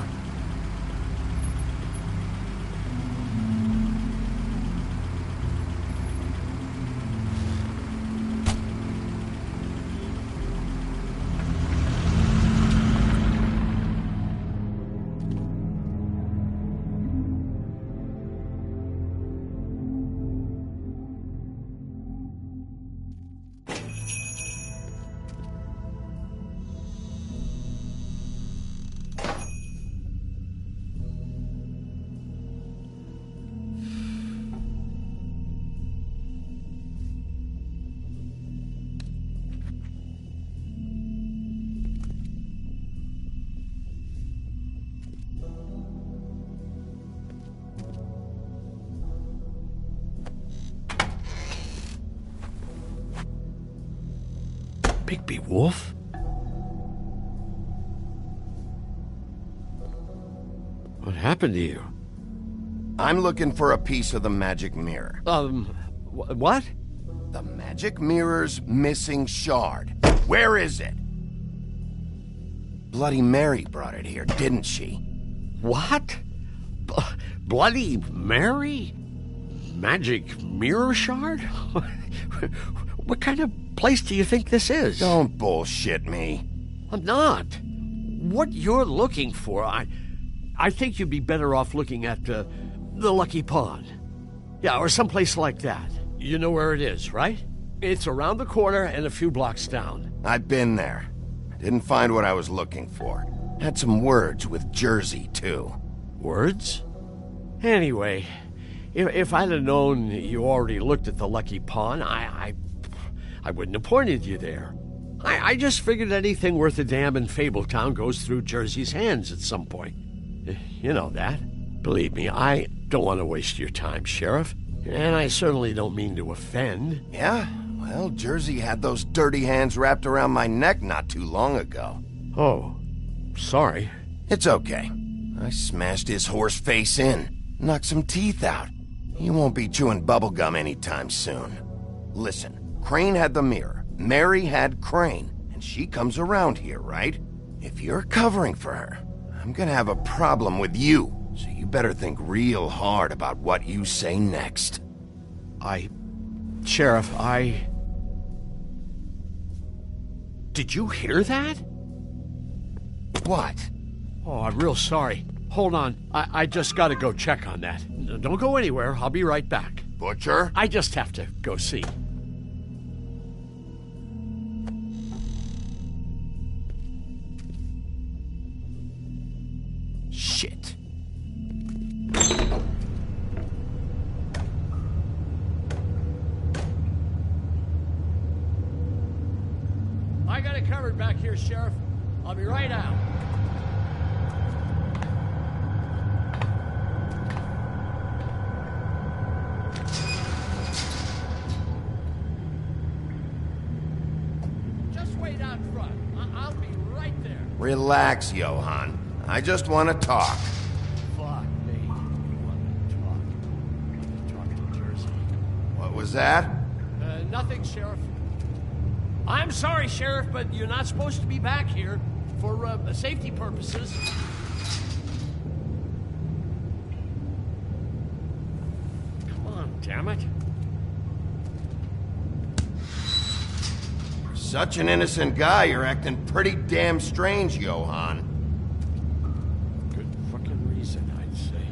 Bigby Wolf? What happened to you? I'm looking for a piece of the magic mirror. What? The magic mirror's missing shard. Where is it? Bloody Mary brought it here, didn't she? What? Bloody Mary? Magic mirror shard? What kind of place do you think this is? Don't bullshit me. I'm not. What you're looking for, I think you'd be better off looking at the Lucky Pond. Yeah, or someplace like that. You know where it is, right? It's around the corner and a few blocks down. I've been there. Didn't find what I was looking for. Had some words with Jersey, too. Words? Anyway, if I'd have known you already looked at the Lucky Pond, I wouldn't have pointed you there. I just figured anything worth a damn in Fabletown goes through Jersey's hands at some point. You know that. Believe me, I don't want to waste your time, Sheriff. And I certainly don't mean to offend. Yeah? Well, Jersey had those dirty hands wrapped around my neck not too long ago. Oh, sorry. It's okay. I smashed his horse face in, knocked some teeth out. He won't be chewing bubblegum anytime soon. Listen, Crane had the mirror, Mary had Crane, and she comes around here, right? If you're covering for her, I'm gonna have a problem with you, so you better think real hard about what you say next. Sheriff, Did you hear that? What? Oh, I'm real sorry. Hold on. I just gotta go check on that. Don't go anywhere. I'll be right back. Butcher? I just have to go see. Shit. I got it covered back here, Sheriff. I'll be right out. Just wait out front. I'll be right there. Relax, Johann. I just want to talk. Fuck me. You want to talk? I'm talking to Jersey. What was that? Nothing, Sheriff. I'm sorry, Sheriff, but you're not supposed to be back here for safety purposes. Come on, damn it. For such an innocent guy, you're acting pretty damn strange, Johann. Good fucking reason, I'd say.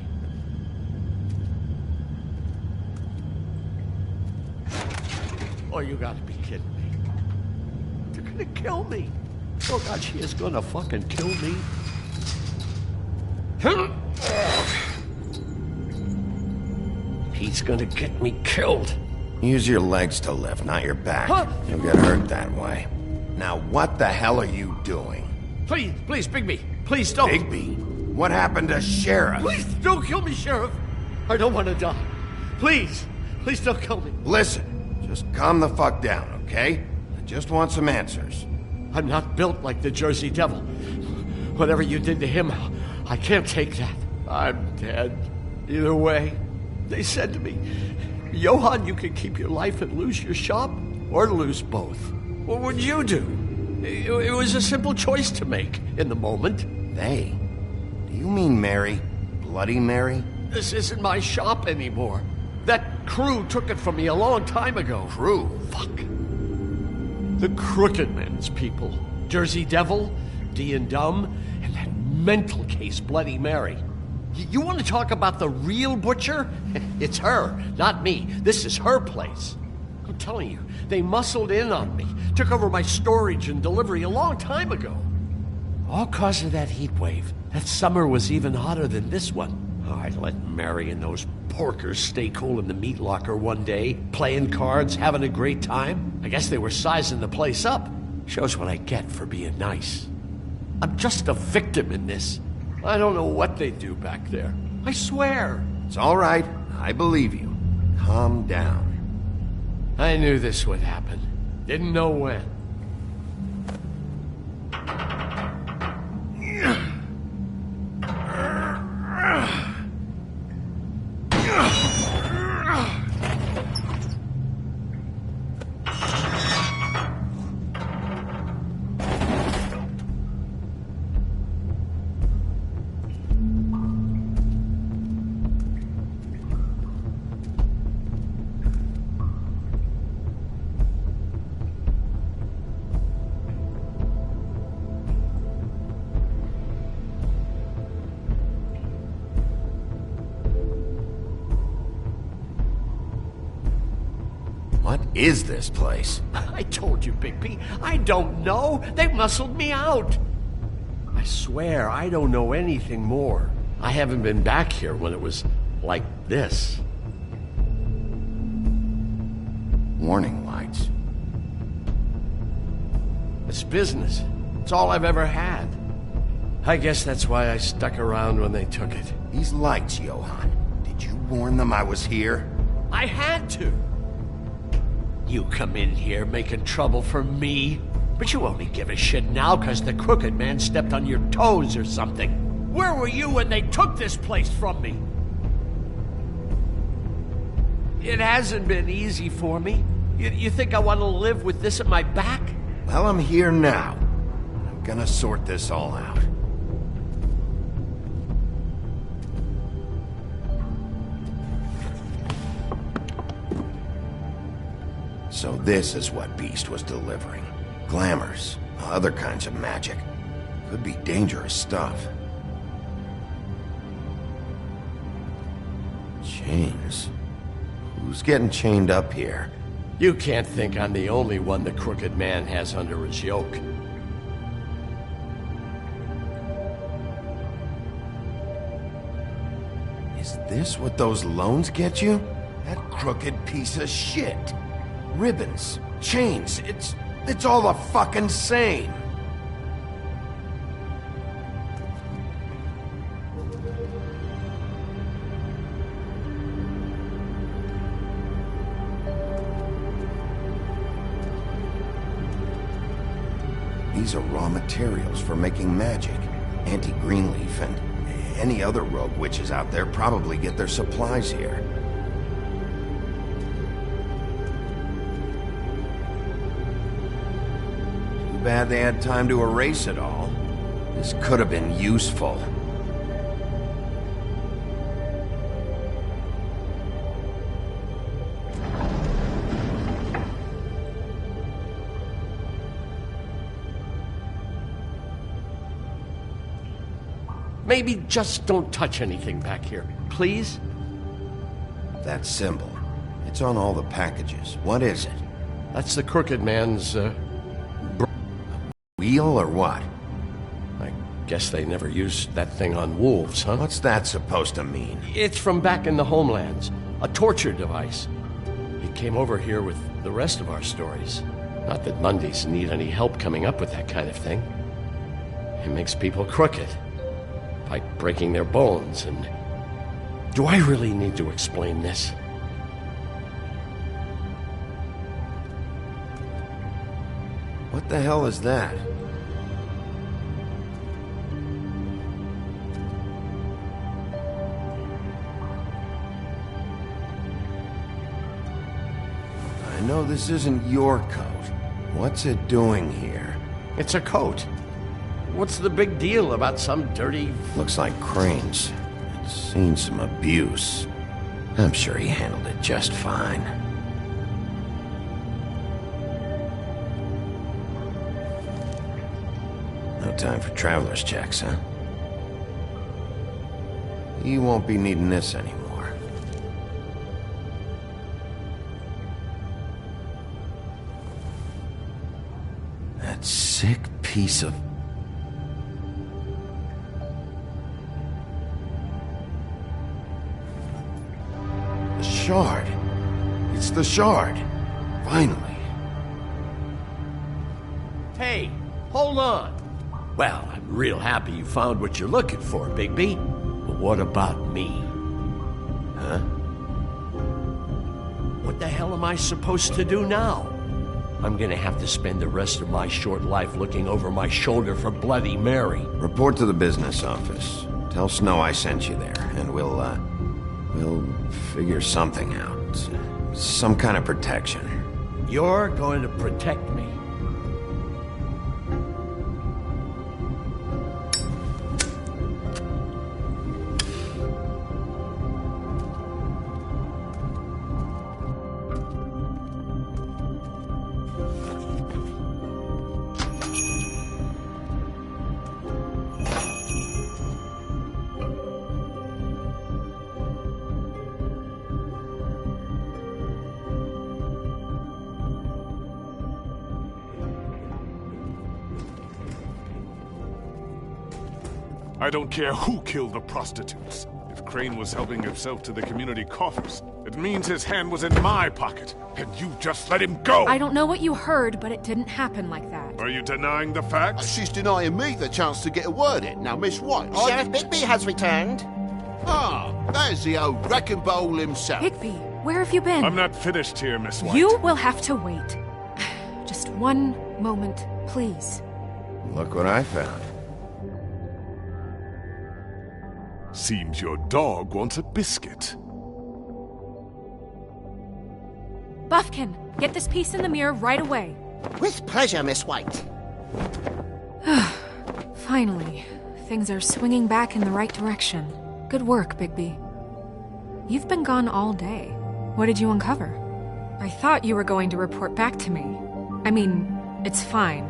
Oh, you gotta be kidding me. They're gonna kill me. Oh God, she is gonna fucking kill me. He's gonna get me killed. Use your legs to lift, not your back. Huh? You'll get hurt that way. Now, what the hell are you doing? Please, Bigby, please don't. Bigby? What happened to Sheriff? Please don't kill me, Sheriff. I don't want to die. Please don't kill me. Listen, just calm the fuck down, okay? I just want some answers. I'm not built like the Jersey Devil. Whatever you did to him, I can't take that. I'm dead. Either way, they said to me, Johann, you can keep your life and lose your shop, or lose both. What would you do? It was a simple choice to make in the moment. They? Do you mean Mary? Bloody Mary? This isn't my shop anymore. That crew took it from me a long time ago. Crew? Fuck. The Crooked Man's people. Jersey Devil, D and Dumb, and that mental case, Bloody Mary. You want to talk about the real butcher? It's her, not me. This is her place. I'm telling you, they muscled in on me, took over my storage and delivery a long time ago. All cause of that heat wave. That summer was even hotter than this one. Oh, I let Mary and those porkers stay cool in the meat locker one day, playing cards, having a great time. I guess they were sizing the place up. Shows what I get for being nice. I'm just a victim in this. I don't know what they do back there. I swear. It's all right. I believe you. Calm down. I knew this would happen. Didn't know when. is this place? I told you, Bigby. I don't know. They muscled me out. I swear, I don't know anything more. I haven't been back here when it was like this. Warning lights. It's business. It's all I've ever had. I guess that's why I stuck around when they took it. These lights, Johann. Did you warn them I was here? I had to. You come in here making trouble for me, but you only give a shit now because the Crooked Man stepped on your toes or something. Where were you when they took this place from me? It hasn't been easy for me. You think I want to live with this at my back? Well, I'm here now. I'm gonna sort this all out. So this is what Beast was delivering. Glamours, other kinds of magic. Could be dangerous stuff. Chains. Who's getting chained up here? You can't think I'm the only one the Crooked Man has under his yoke. Is this what those loans get you? That crooked piece of shit. Ribbons, chains, it's all the fucking same. These are raw materials for making magic. Auntie Greenleaf and any other rogue witches out there probably get their supplies here. Too bad they had time to erase it all. This could have been useful. Maybe just don't touch anything back here, please? That symbol. It's on all the packages. What is it? That's the Crooked Man's, wheel or what? I guess they never used that thing on wolves, huh? What's that supposed to mean? It's from back in the homelands. A torture device. It came over here with the rest of our stories. Not that Mondays need any help coming up with that kind of thing. It makes people crooked. By breaking their bones, and... Do I really need to explain this? What the hell is that? I know this isn't your coat. What's it doing here? It's a coat. What's the big deal about some dirty... Looks like Crane's. It's seen some abuse. I'm sure he handled it just fine. No time for traveler's checks, huh? You won't be needing this anymore. That sick piece of... Shard. It's the shard. Finally. Hey, hold on. Well, I'm real happy you found what you're looking for, Bigby. But what about me? Huh? What the hell am I supposed to do now? I'm gonna have to spend the rest of my short life looking over my shoulder for Bloody Mary. Report to the business office. Tell Snow I sent you there, and we'll figure something out. Some kind of protection. You're going to protect me. I don't care who killed the prostitutes. If Crane was helping himself to the community coffers, it means his hand was in my pocket, and you just let him go! I don't know what you heard, but it didn't happen like that. Are you denying the facts? She's denying me the chance to get a word in. Now, Miss White... Sheriff Bigby has returned. Ah, there's the old wrecking bowl himself. Bigby, where have you been? I'm not finished here, Miss White. You will have to wait. Just one moment, please. Look what I found. Seems your dog wants a biscuit. Buffkin, get this piece in the mirror right away. With pleasure, Miss White. Finally, things are swinging back in the right direction. Good work, Bigby. You've been gone all day. What did you uncover? I thought you were going to report back to me. I mean, it's fine.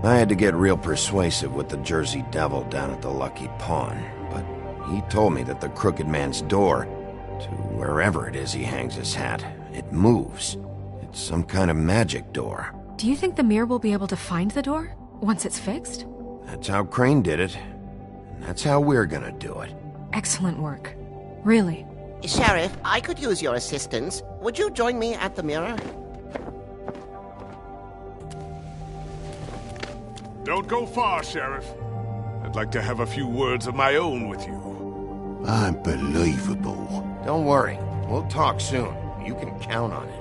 I had to get real persuasive with the Jersey Devil down at the Lucky Pawn, but he told me that the Crooked Man's door, to wherever it is he hangs his hat, it moves. It's some kind of magic door. Do you think the mirror will be able to find the door once it's fixed? That's how Crane did it, and that's how we're gonna do it. Excellent work. Really. Sheriff, I could use your assistance. Would you join me at the mirror? Don't go far, Sheriff. I'd like to have a few words of my own with you. Unbelievable. Don't worry. We'll talk soon. You can count on it.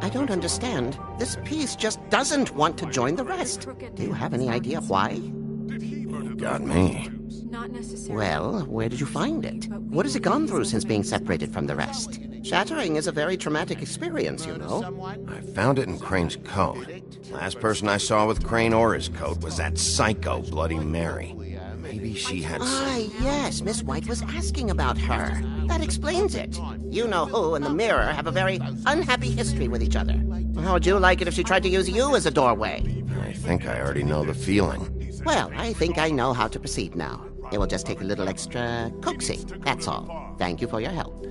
I don't understand. This piece just doesn't want to join the rest. Do you have any idea why? You got me. Not necessarily. Well, where did you find it? What has it gone through since being separated from the rest? Shattering is a very traumatic experience, you know. I found it in Crane's coat. Last person I saw with Crane or his coat was that psycho Bloody Mary. Maybe she had Ah, yes, Miss White was asking about her. That explains it. You know who and the mirror have a very unhappy history with each other. How would you like it if she tried to use you as a doorway? I think I already know the feeling. Well, I think I know how to proceed now. It will just take a little extra coaxing, that's all. Thank you for your help.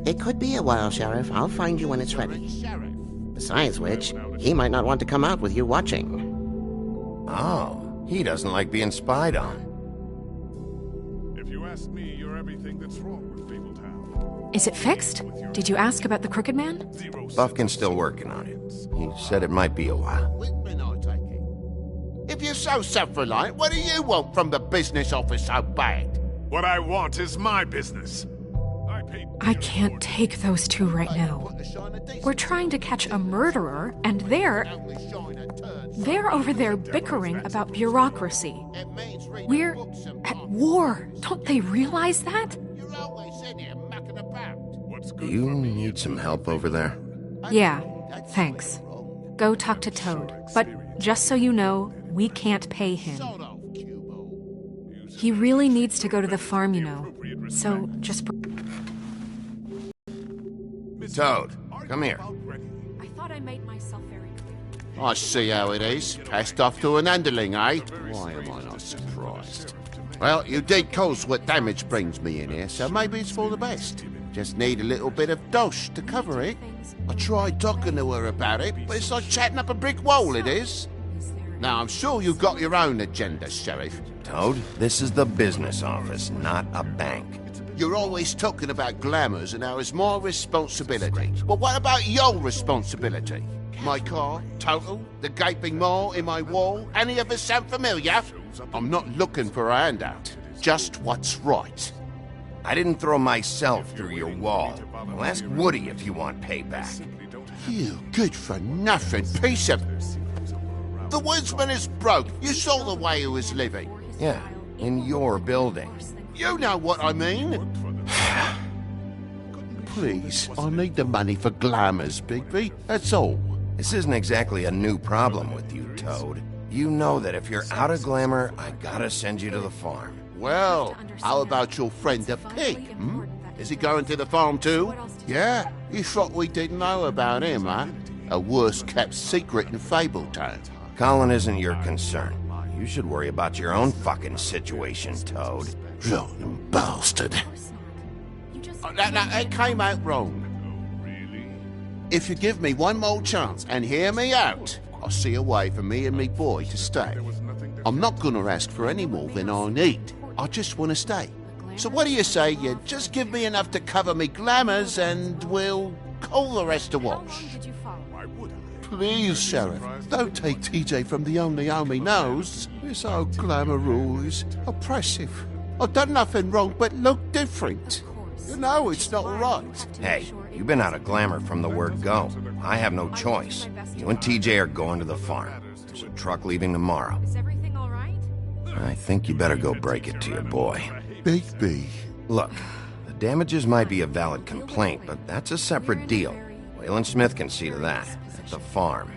It could be a while, Sheriff. I'll find you when it's ready. Besides which, he might not want to come out with you watching. Oh, he doesn't like being spied on. If you ask me, you're everything that's wrong with Fabletown. Is it fixed? Did you ask about the Crooked Man? Buffkin's still working on it. He said it might be a while. If you're so self-reliant, what do you want from the business office so bad? What I want is my business. I can't take those two right now. We're trying to catch a murderer, and they're over there bickering about bureaucracy. We're at war. Don't they realize that? Do you need some help over there? Yeah, thanks. Go talk to Toad. But just so you know, we can't pay him. He really needs to go to the farm, you know. So just... Toad, come here. I thought I made myself very clear. I see how it is. Passed off to an underling, eh? Why am I not surprised? Well, you did cause what damage brings me in here, so maybe it's for the best. Just need a little bit of dosh to cover it. I tried talking to her about it, but it's like chatting up a brick wall, it is. Now, I'm sure you've got your own agenda, Sheriff. Toad, this is the business office, not a bank. You're always talking about glamours and how it's my responsibility. But what about your responsibility? My car, total, the gaping maw in my wall, any of us sound familiar? I'm not looking for a handout, just what's right. I didn't throw myself through your wall. Well, ask Woody if you want payback. You good-for-nothing piece of... The woodsman is broke. You saw the way he was living. Yeah, in your building. You know what I mean. Please, I need the money for glamours, Bigby. That's all. This isn't exactly a new problem with you, Toad. You know that if you're out of glamour, I gotta send you to the farm. Well, how about your friend the pig, hmm? Is he going to the farm too? Yeah? You thought we didn't know about him, huh? A worst-kept secret in Fabletown. Colin isn't your concern. You should worry about your own fucking situation, Toad. Rotten bastard. That came out wrong. If you give me one more chance and hear me out, I'll see a way for me and me boy to stay. I'm not gonna ask for any more than I need. I just want to stay. So what do you say you just give me enough to cover me glamours and we'll call the rest a wash? Please, Sheriff, don't take TJ from the only home he knows. This old glamour rule is oppressive. I've done nothing wrong but look different. You know it's not right. Hey, you've been out of glamour from the word go. I have no choice. You and TJ are going to the farm. There's a truck leaving tomorrow. Is everything all right? I think you better go break it to your boy. Big B. Look, the damages might be a valid complaint, but that's a separate deal. Waylon Smith can see to that. At the farm.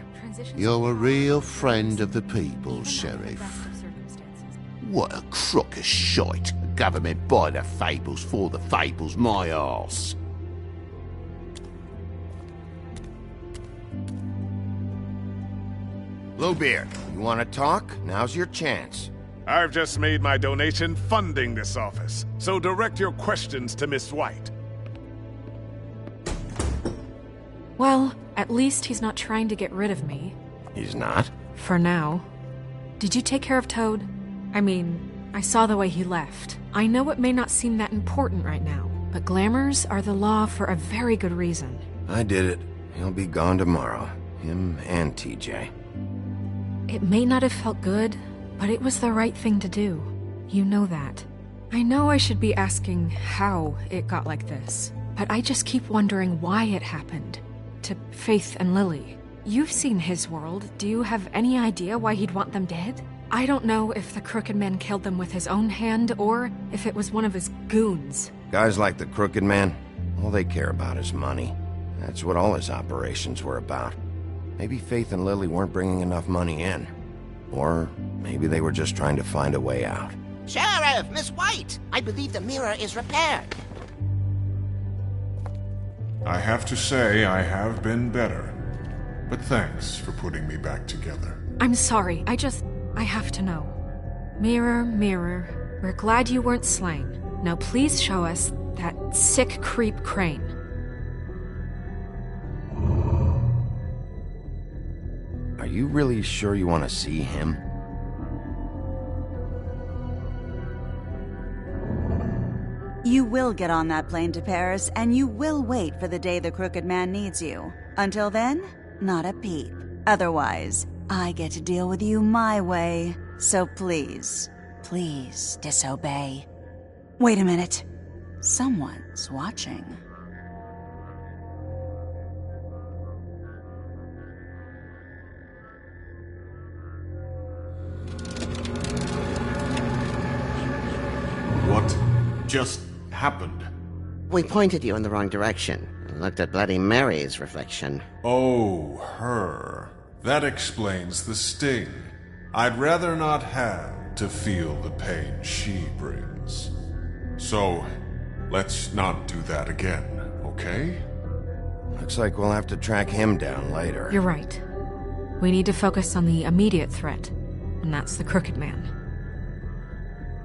You're a real friend of the people, Sheriff. What a crock of shite. The government buy the fables for the fables, my arse. Bluebeard, you want to talk? Now's your chance. I've just made my donation funding this office, so direct your questions to Miss White. Well, at least he's not trying to get rid of me. He's not? For now. Did you take care of Toad? I mean, I saw the way he left. I know it may not seem that important right now, but glamours are the law for a very good reason. I did it. He'll be gone tomorrow. Him and TJ. It may not have felt good, but it was the right thing to do. You know that. I know I should be asking how it got like this, but I just keep wondering why it happened. To Faith and Lily. You've seen his world. Do you have any idea why he'd want them dead? I don't know if the Crooked Man killed them with his own hand, or if it was one of his goons. Guys like the Crooked Man, all they care about is money. That's what all his operations were about. Maybe Faith and Lily weren't bringing enough money in. Or maybe they were just trying to find a way out. Sheriff, Miss White! I believe the mirror is repaired. I have to say I have been better. But thanks for putting me back together. I'm sorry, I have to know. Mirror, mirror, we're glad you weren't slain. Now please show us that sick creep Crane. Are you really sure you want to see him? You will get on that plane to Paris, and you will wait for the day the Crooked Man needs you. Until then, not a peep. Otherwise, I get to deal with you my way. So please, please disobey. Wait a minute. Someone's watching. What just happened? We pointed you in the wrong direction and looked at Bloody Mary's reflection. Oh, her. That explains the sting. I'd rather not have to feel the pain she brings. So, let's not do that again, okay? Looks like we'll have to track him down later. You're right. We need to focus on the immediate threat, and that's the Crooked Man.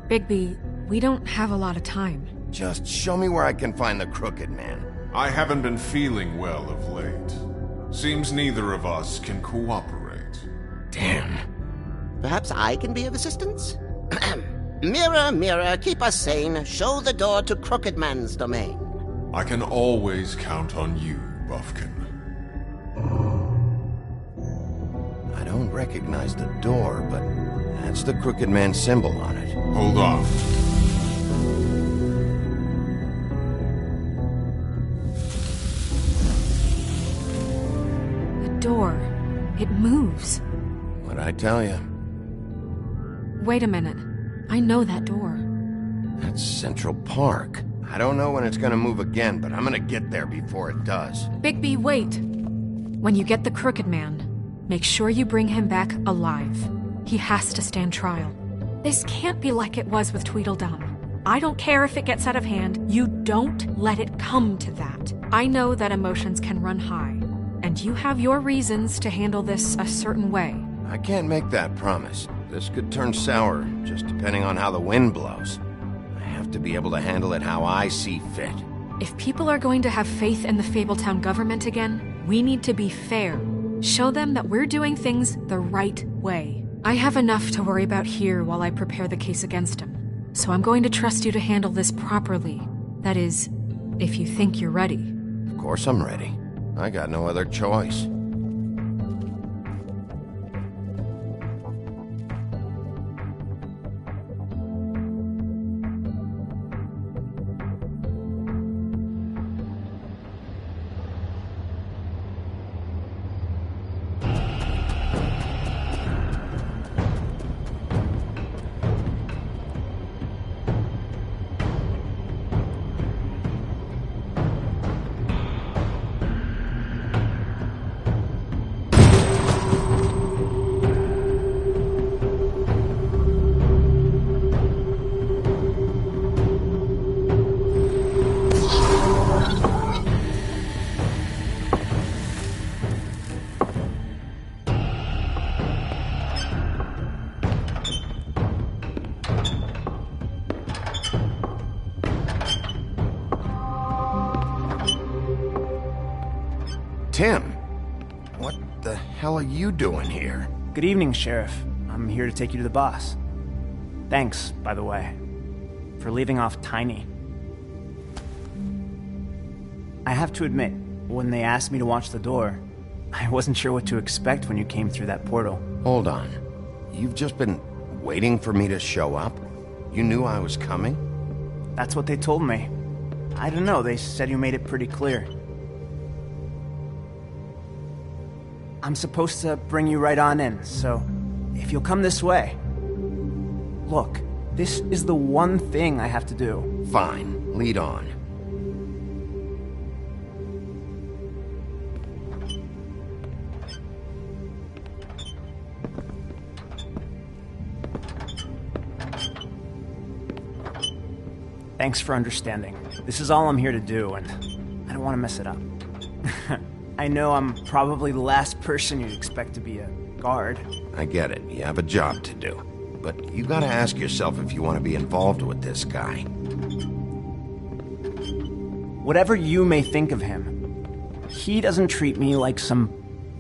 Bigby, we don't have a lot of time. Just show me where I can find the Crooked Man. I haven't been feeling well of late. Seems neither of us can cooperate. Damn. Perhaps I can be of assistance? Mirror, mirror, keep us sane. Show the door to Crooked Man's domain. I can always count on you, Buffkin. I don't recognize the door, but that's the Crooked Man symbol on it. Hold on. The door. It moves. What'd I tell you? Wait a minute. I know that door. That's Central Park. I don't know when it's gonna move again, but I'm gonna get there before it does. Bigby, wait. When you get the Crooked Man, make sure you bring him back alive. He has to stand trial. This can't be like it was with Tweedledum. I don't care if it gets out of hand. You don't let it come to that. I know that emotions can run high, and you have your reasons to handle this a certain way. I can't make that promise. This could turn sour, just depending on how the wind blows. I have to be able to handle it how I see fit. If people are going to have faith in the Fabletown government again, we need to be fair. Show them that we're doing things the right way. I have enough to worry about here while I prepare the case against him. So I'm going to trust you to handle this properly. That is, if you think you're ready. Of course I'm ready. I got no other choice. Tim, what the hell are you doing here? Good evening, Sheriff. I'm here to take you to the boss. Thanks, by the way, for leaving off Tiny. I have to admit, when they asked me to watch the door, I wasn't sure what to expect when you came through that portal. Hold on. You've just been waiting for me to show up? You knew I was coming? That's what they told me. I don't know, they said you made it pretty clear. I'm supposed to bring you right on in, so if you'll come this way. Look, this is the one thing I have to do. Fine, lead on. Thanks for understanding. This is all I'm here to do, and I don't want to mess it up. I know I'm probably the last person you'd expect to be a guard. I get it. You have a job to do. But you gotta ask yourself if you want to be involved with this guy. Whatever you may think of him, he doesn't treat me like some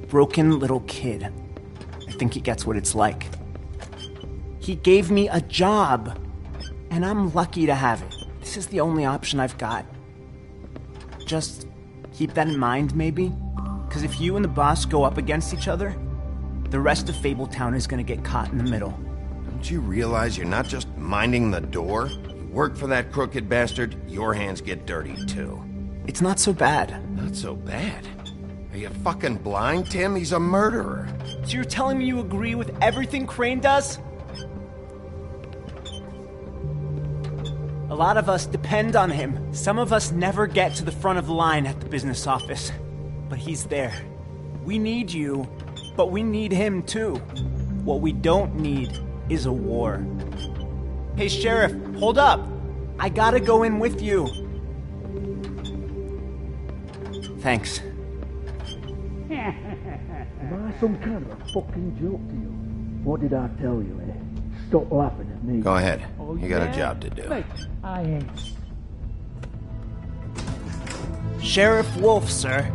broken little kid. I think he gets what it's like. He gave me a job, and I'm lucky to have it. This is the only option I've got. Just keep that in mind, maybe? Because if you and the boss go up against each other, the rest of Fabletown is going to get caught in the middle. Don't you realize you're not just minding the door? You work for that crooked bastard, your hands get dirty too. It's not so bad. Not so bad? Are you fucking blind, Tim? He's a murderer. So you're telling me you agree with everything Crane does? A lot of us depend on him. Some of us never get to the front of the line at the business office. But he's there. We need you, but we need him too. What we don't need is a war. Hey, Sheriff, hold up. I gotta go in with you. Thanks. Am I some kind of a fucking joke to you? What did I tell you, eh? Stop laughing at me. Go ahead. Oh, You got a job to do. Mate, I ain't. Sheriff Wolf, sir.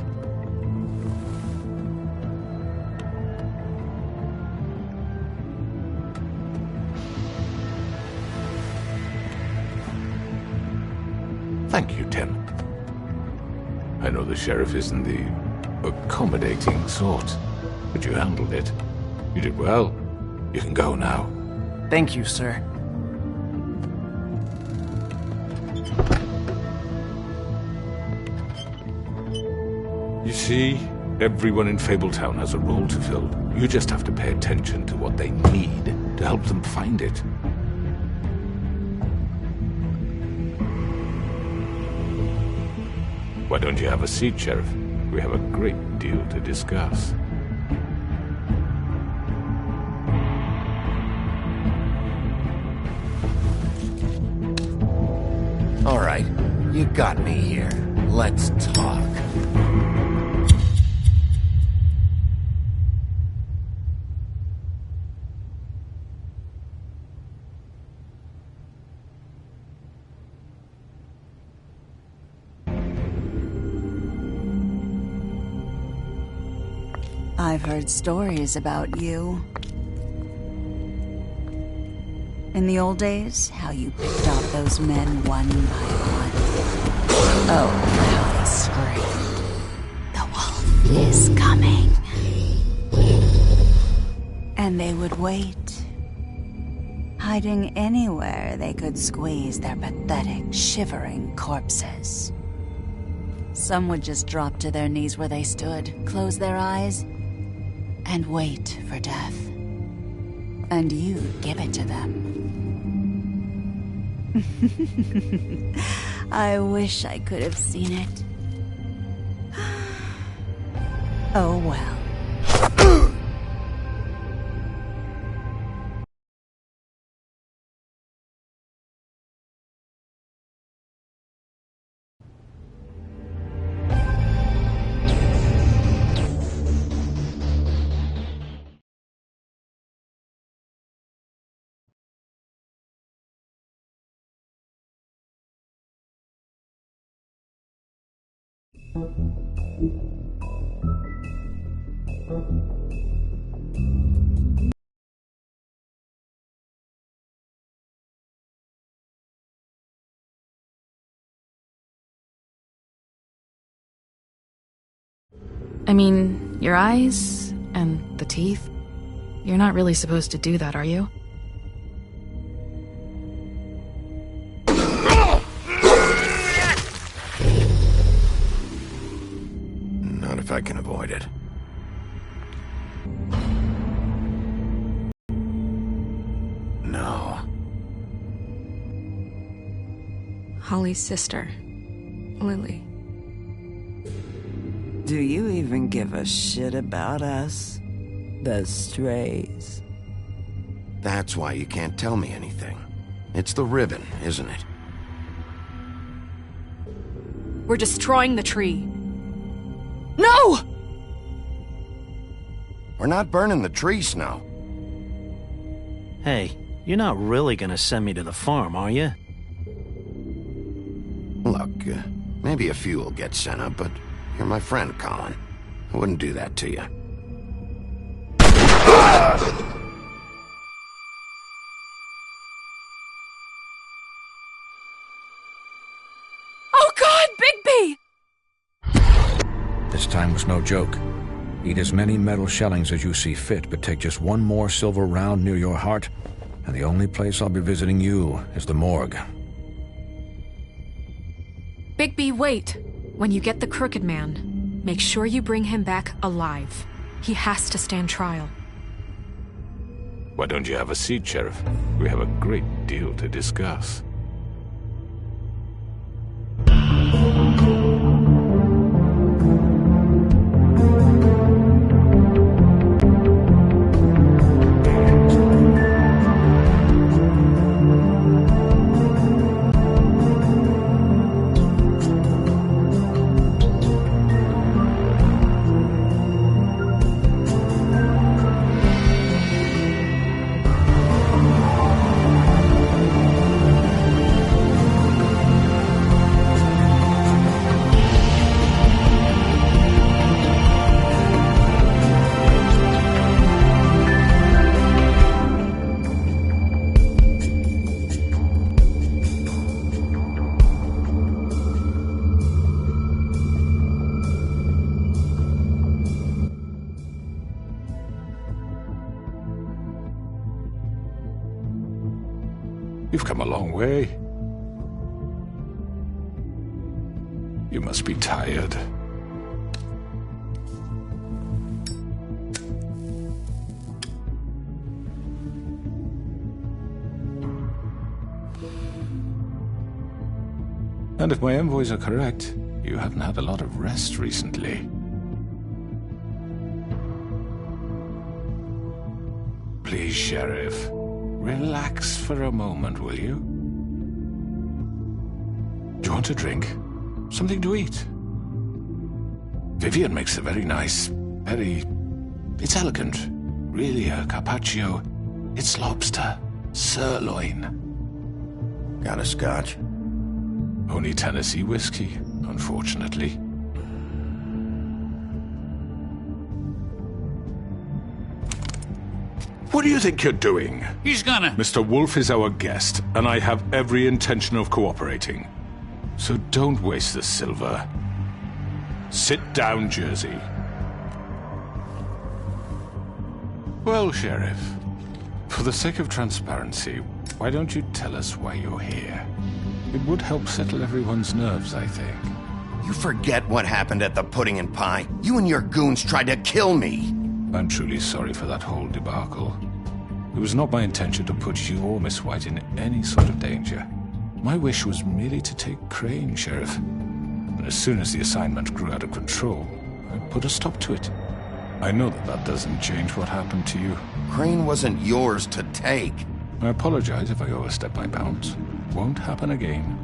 Thank you, Tim. I know the sheriff isn't the accommodating sort, but you handled it. You did well. You can go now. Thank you, sir. You see, everyone in Fabletown has a role to fill. You just have to pay attention to what they need to help them find it. Why don't you have a seat, Sheriff? We have a great deal to discuss. All right, you got me here. Let's talk. I've heard stories about you. In the old days, how you picked off those men one by one. Oh, how they screamed. The wolf is coming. And they would wait, hiding anywhere they could squeeze their pathetic, shivering corpses. Some would just drop to their knees where they stood, close their eyes, and wait for death. And you'd give it to them. I wish I could have seen it. Oh well. I mean, your eyes and the teeth. You're not really supposed to do that, are you? Not if I can avoid it. No. Holly's sister, Lily. Do you even give a shit about us? The strays. That's why you can't tell me anything. It's the ribbon, isn't it? We're destroying the tree. No! We're not burning the tree, Snow. Hey, you're not really gonna send me to the farm, are you? Look, maybe a few will get sent up, but you're my friend, Colin. I wouldn't do that to you. Oh God, Bigby! This time was no joke. Eat as many metal shellings as you see fit, but take just one more silver round near your heart, and the only place I'll be visiting you is the morgue. Bigby, wait. When you get the Crooked Man, make sure you bring him back alive. He has to stand trial. Why don't you have a seat, Sheriff? We have a great deal to discuss. You've come a long way. You must be tired. And if my envoys are correct, you haven't had a lot of rest recently. Please, Sheriff. Relax for a moment, will you? Do you want a drink? Something to eat? Vivian makes a very nice, it's elegant. Really a carpaccio. It's lobster. Sirloin. Got a scotch? Only Tennessee whiskey, unfortunately. What do you think you're doing? He's gonna... Mr. Wolf is our guest, and I have every intention of cooperating. So don't waste the silver. Sit down, Jersey. Well, Sheriff, for the sake of transparency, why don't you tell us why you're here? It would help settle everyone's nerves, I think. You forget what happened at the Pudding and Pie? You and your goons tried to kill me. I'm truly sorry for that whole debacle. It was not my intention to put you or Miss White in any sort of danger. My wish was merely to take Crane, Sheriff. And as soon as the assignment grew out of control, I put a stop to it. I know that doesn't change what happened to you. Crane wasn't yours to take. I apologize if I overstep my bounds. Won't happen again.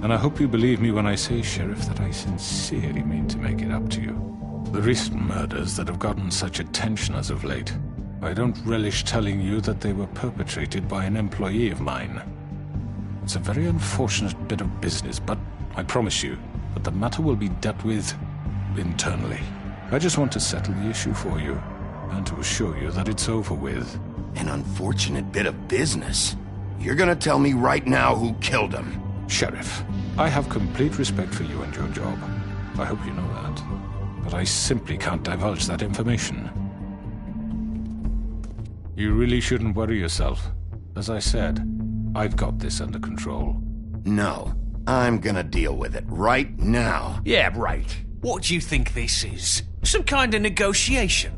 And I hope you believe me when I say, Sheriff, that I sincerely mean to make it up to you. The recent murders that have gotten such attention as of late, I don't relish telling you that they were perpetrated by an employee of mine. It's a very unfortunate bit of business, but I promise you that the matter will be dealt with internally. I just want to settle the issue for you, and to assure you that it's over with. An unfortunate bit of business? You're gonna tell me right now who killed him? Sheriff, I have complete respect for you and your job. I hope you know that. But I simply can't divulge that information. You really shouldn't worry yourself. As I said, I've got this under control. No, I'm gonna deal with it right now. Yeah, right. What do you think this is? Some kind of negotiation?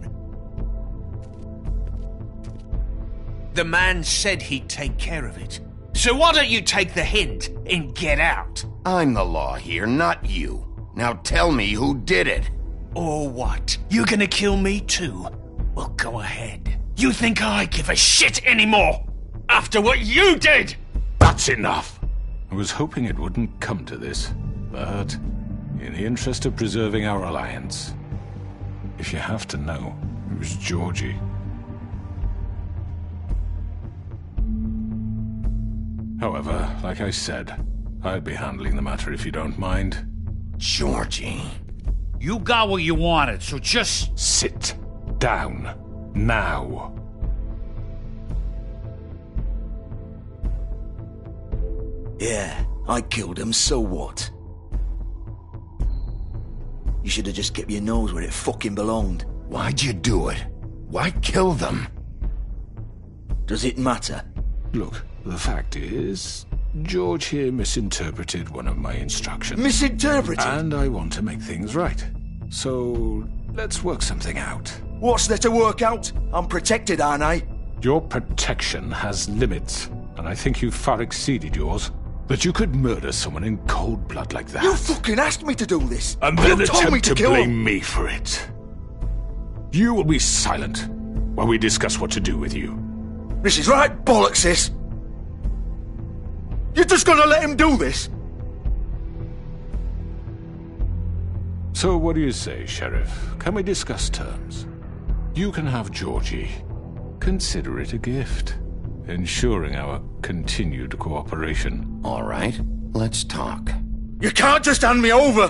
The man said he'd take care of it. So why don't you take the hint and get out? I'm the law here, not you. Now tell me who did it. Or what? You gonna kill me too? Well, go ahead. You think I give a shit anymore? After what you did? That's enough. I was hoping it wouldn't come to this, but in the interest of preserving our alliance, if you have to know, it was Georgie. However, like I said, I'll be handling the matter if you don't mind. Georgie. You got what you wanted, so just... Sit down. Now. Yeah, I killed him, so what? You should have just kept your nose where it fucking belonged. Why'd you do it? Why kill them? Does it matter? Look, the fact is, George here misinterpreted one of my instructions. Misinterpreted? And I want to make things right. So, let's work something out. What's there to work out? I'm protected, aren't I? Your protection has limits, and I think you've far exceeded yours. That you could murder someone in cold blood like that. You fucking asked me to do this! And then you told me attempt to kill blame him. me for it. You will be silent while we discuss what to do with you. This is right bollocks, this! You're just gonna let him do this? So what do you say, Sheriff? Can we discuss terms? You can have Georgie. Consider it a gift, ensuring our continued cooperation. All right, let's talk. You can't just hand me over!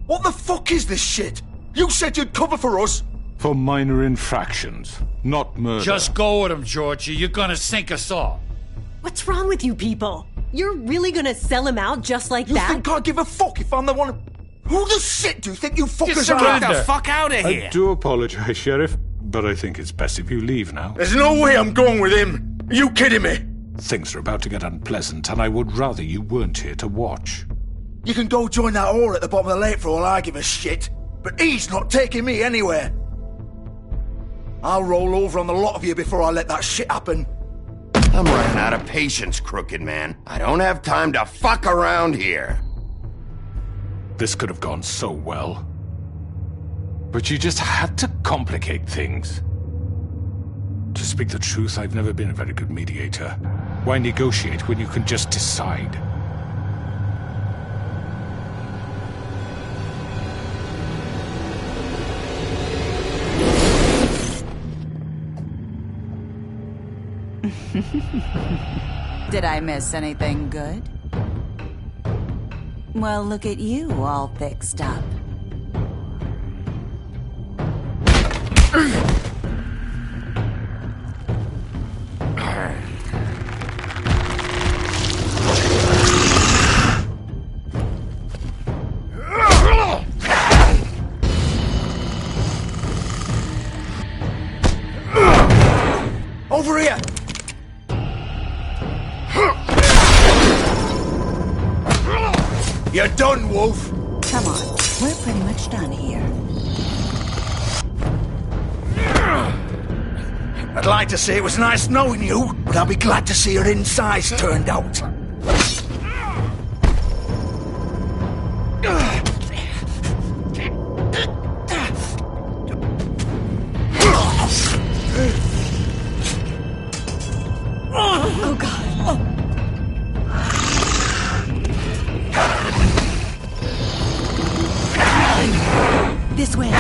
What the fuck is this shit? You said you'd cover for us! For minor infractions, not murder. Just go with him, Georgie. You're gonna sink us all. What's wrong with you people? You're really gonna sell him out just like that? You think I give a fuck if I'm the one... Who the shit do you think you fuckers Get are? the fuck out of here! I do apologize, Sheriff, but I think it's best if you leave now. There's no way I'm going with him! Are you kidding me? Things are about to get unpleasant, and I would rather you weren't here to watch. You can go join that whore at the bottom of the lake for all I give a shit, but he's not taking me anywhere. I'll roll over on the lot of you before I let that shit happen. I'm running out of patience, Crooked Man. I don't have time to fuck around here. This could have gone so well. But you just had to complicate things. To speak the truth, I've never been a very good mediator. Why negotiate when you can just decide? Did I miss anything good? Well, look at you, all fixed up. You're done, Wolf. Come on, we're pretty much done here. I'd like to say it was nice knowing you, but I'll be glad to see your insides turned out. Oh, God. This way.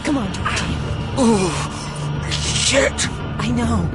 Come on, Georgie. Oh, shit! I know.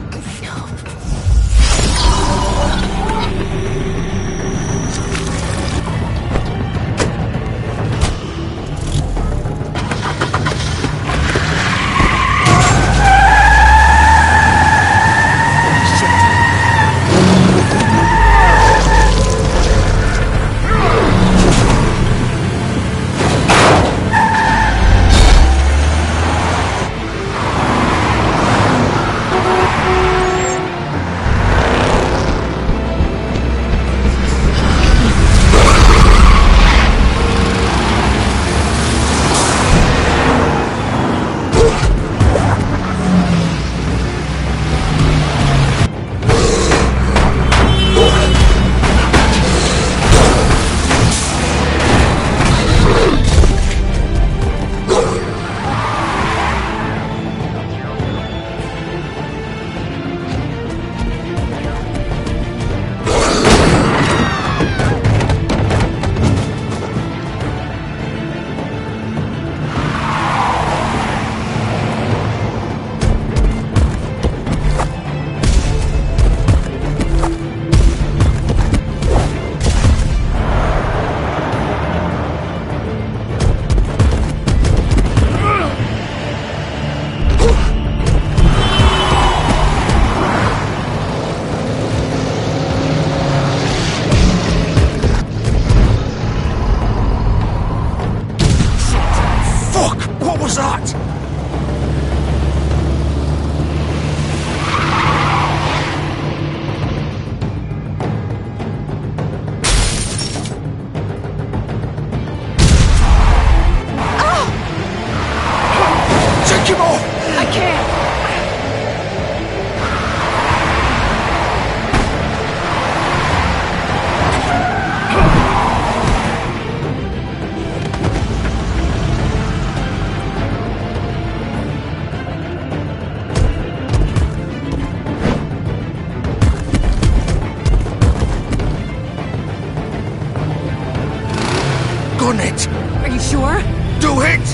Gun it! Are you sure? Do it!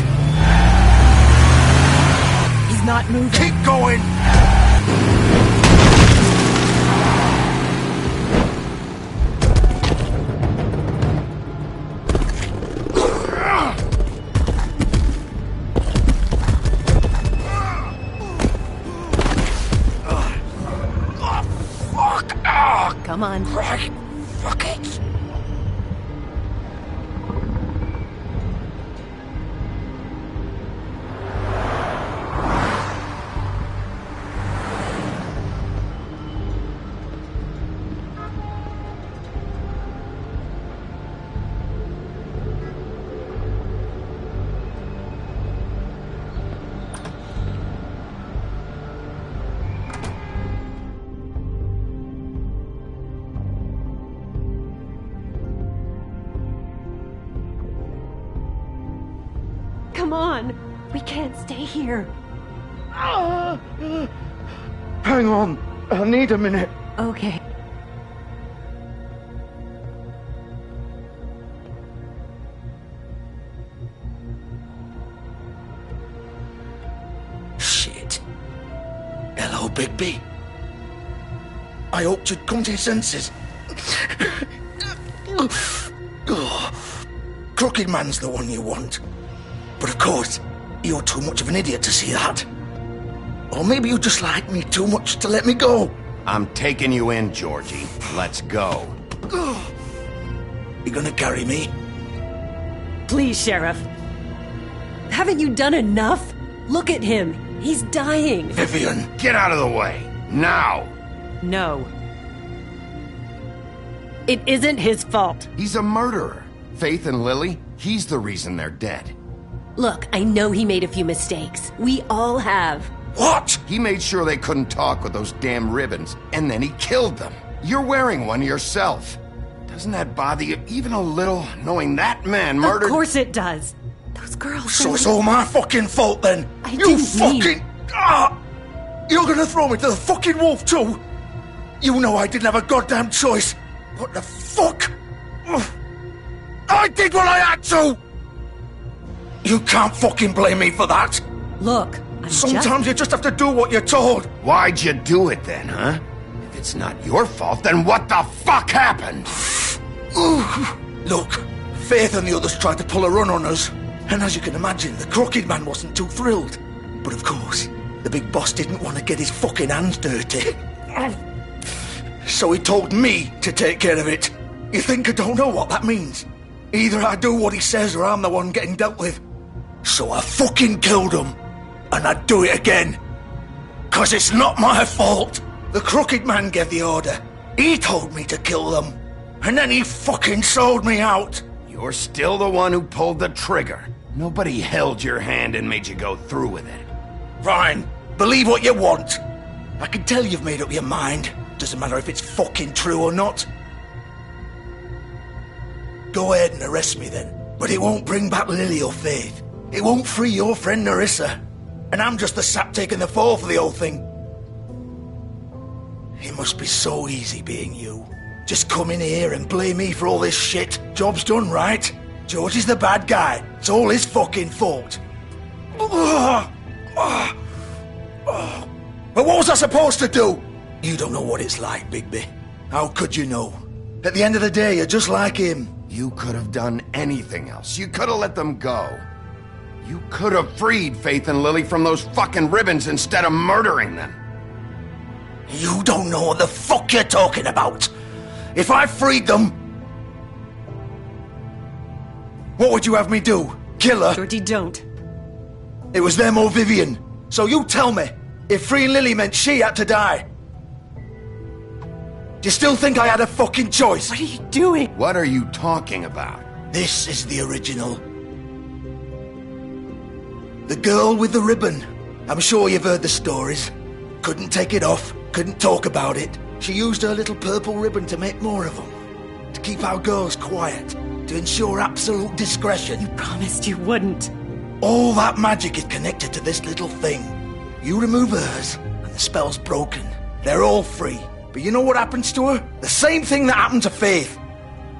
He's not moving. Keep going! Come on. Right. Fuck it. Come on. We can't stay here. Hang on. I need a minute. Okay. Shit. Hello, Bigby. I hoped you'd come to your senses. Crooked Man's the one you want. But of course, you're too much of an idiot to see that. Or maybe you just like me too much to let me go. I'm taking you in, Georgie. Let's go. You gonna carry me? Please, Sheriff. Haven't you done enough? Look at him. He's dying. Vivian, get out of the way. Now. No. It isn't his fault. He's a murderer. Faith and Lily, he's the reason they're dead. Look, I know he made a few mistakes. We all have. What? He made sure they couldn't talk with those damn ribbons, and then he killed them. You're wearing one yourself. Doesn't that bother you even a little, knowing that man murdered... Of course it does. Those girls... So it's all my fucking fault then? You fucking... You're gonna throw me to the fucking wolf too? You know I didn't have a goddamn choice. What the fuck? I did what I had to! You can't fucking blame me for that. Look, sometimes you just have to do what you're told. Why'd you do it then, huh? If it's not your fault, then what the fuck happened? Look, Faith and the others tried to pull a run on us. And as you can imagine, the Crooked Man wasn't too thrilled. But of course, the big boss didn't want to get his fucking hands dirty. So he told me to take care of it. You think I don't know what that means? Either I do what he says or I'm the one getting dealt with. So I fucking killed him. And I'd do it again. 'Cause it's not my fault. The Crooked Man gave the order. He told me to kill them. And then he fucking sold me out. You're still the one who pulled the trigger. Nobody held your hand and made you go through with it. Fine. Believe what you want. I can tell you've made up your mind. Doesn't matter if it's fucking true or not. Go ahead and arrest me then. But it won't bring back Lily or Faith. It won't free your friend Nerissa. And I'm just the sap taking the fall for the whole thing. It must be so easy being you. Just come in here and blame me for all this shit. Job's done, right? George is the bad guy. It's all his fucking fault. But what was I supposed to do? You don't know what it's like, Bigby. How could you know? At the end of the day, you're just like him. You could have done anything else. You could have let them go. You could have freed Faith and Lily from those fucking ribbons instead of murdering them. You don't know what the fuck you're talking about. If I freed them... What would you have me do? Kill her? Georgie, don't. It was them or Vivian. So you tell me, if freeing Lily meant she had to die. Do you still think I had a fucking choice? What are you doing? What are you talking about? This is the original. The girl with the ribbon. I'm sure you've heard the stories. Couldn't take it off, couldn't talk about it. She used her little purple ribbon to make more of them. To keep our girls quiet. To ensure absolute discretion. You promised you wouldn't. All that magic is connected to this little thing. You remove hers, and the spell's broken. They're all free. But you know what happens to her? The same thing that happened to Faith.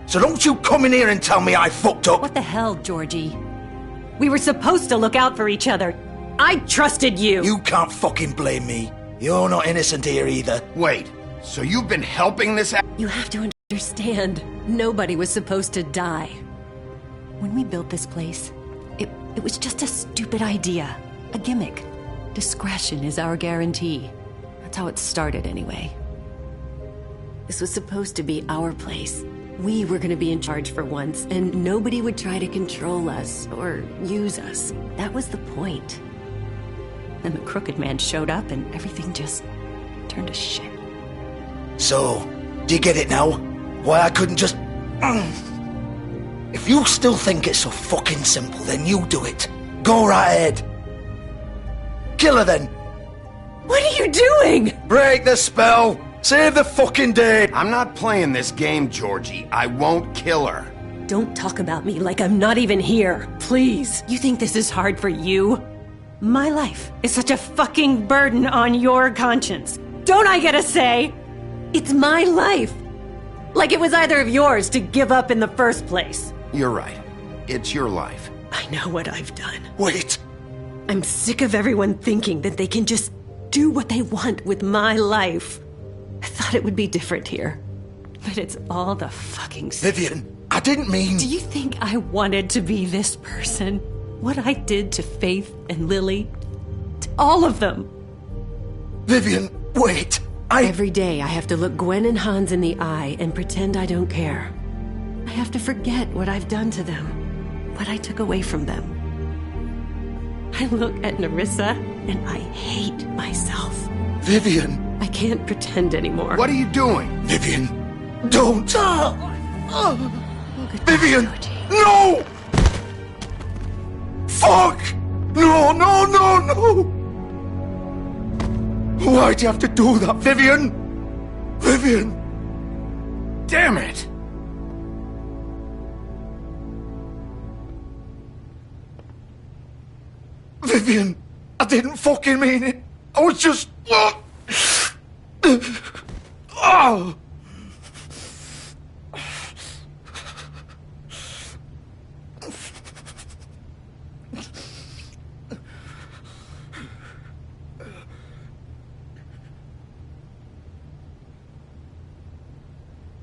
So don't you come in here and tell me I fucked up. What the hell, Georgie? We were supposed to look out for each other. I trusted you. You can't fucking blame me. You're not innocent here either. Wait, so you've been helping this... You have to understand. Nobody was supposed to die. When we built this place, it was just a stupid idea. A gimmick. Discretion is our guarantee. That's how it started anyway. This was supposed to be our place. We were going to be in charge for once, and nobody would try to control us or use us. That was the point. Then the Crooked Man showed up, and everything just turned to shit. So, do you get it now? Why I couldn't just... If you still think it's so fucking simple, then you do it. Go right ahead. Kill her then. What are you doing? Break the spell. Save the fucking day. I'm not playing this game, Georgie. I won't kill her. Don't talk about me like I'm not even here. Please. You think this is hard for you? My life is such a fucking burden on your conscience. Don't I get a say? It's my life. Like it was either of yours to give up in the first place. You're right. It's your life. I know what I've done. Wait. I'm sick of everyone thinking that they can just do what they want with my life. I thought it would be different here. But it's all the fucking... Vivian, I didn't mean... Do you think I wanted to be this person? What I did to Faith and Lily, to all of them. Vivian, wait. Every day I have to look Gwen and Hans in the eye and pretend I don't care. I have to forget what I've done to them, what I took away from them. I look at Nerissa and I hate myself. Vivian! I can't pretend anymore. What are you doing? Vivian, don't! Vivian, no! Fuck! No, no, no, no! Why'd you have to do that, Vivian? Vivian! Damn it! Vivian, I didn't fucking mean it. I was just... Oh!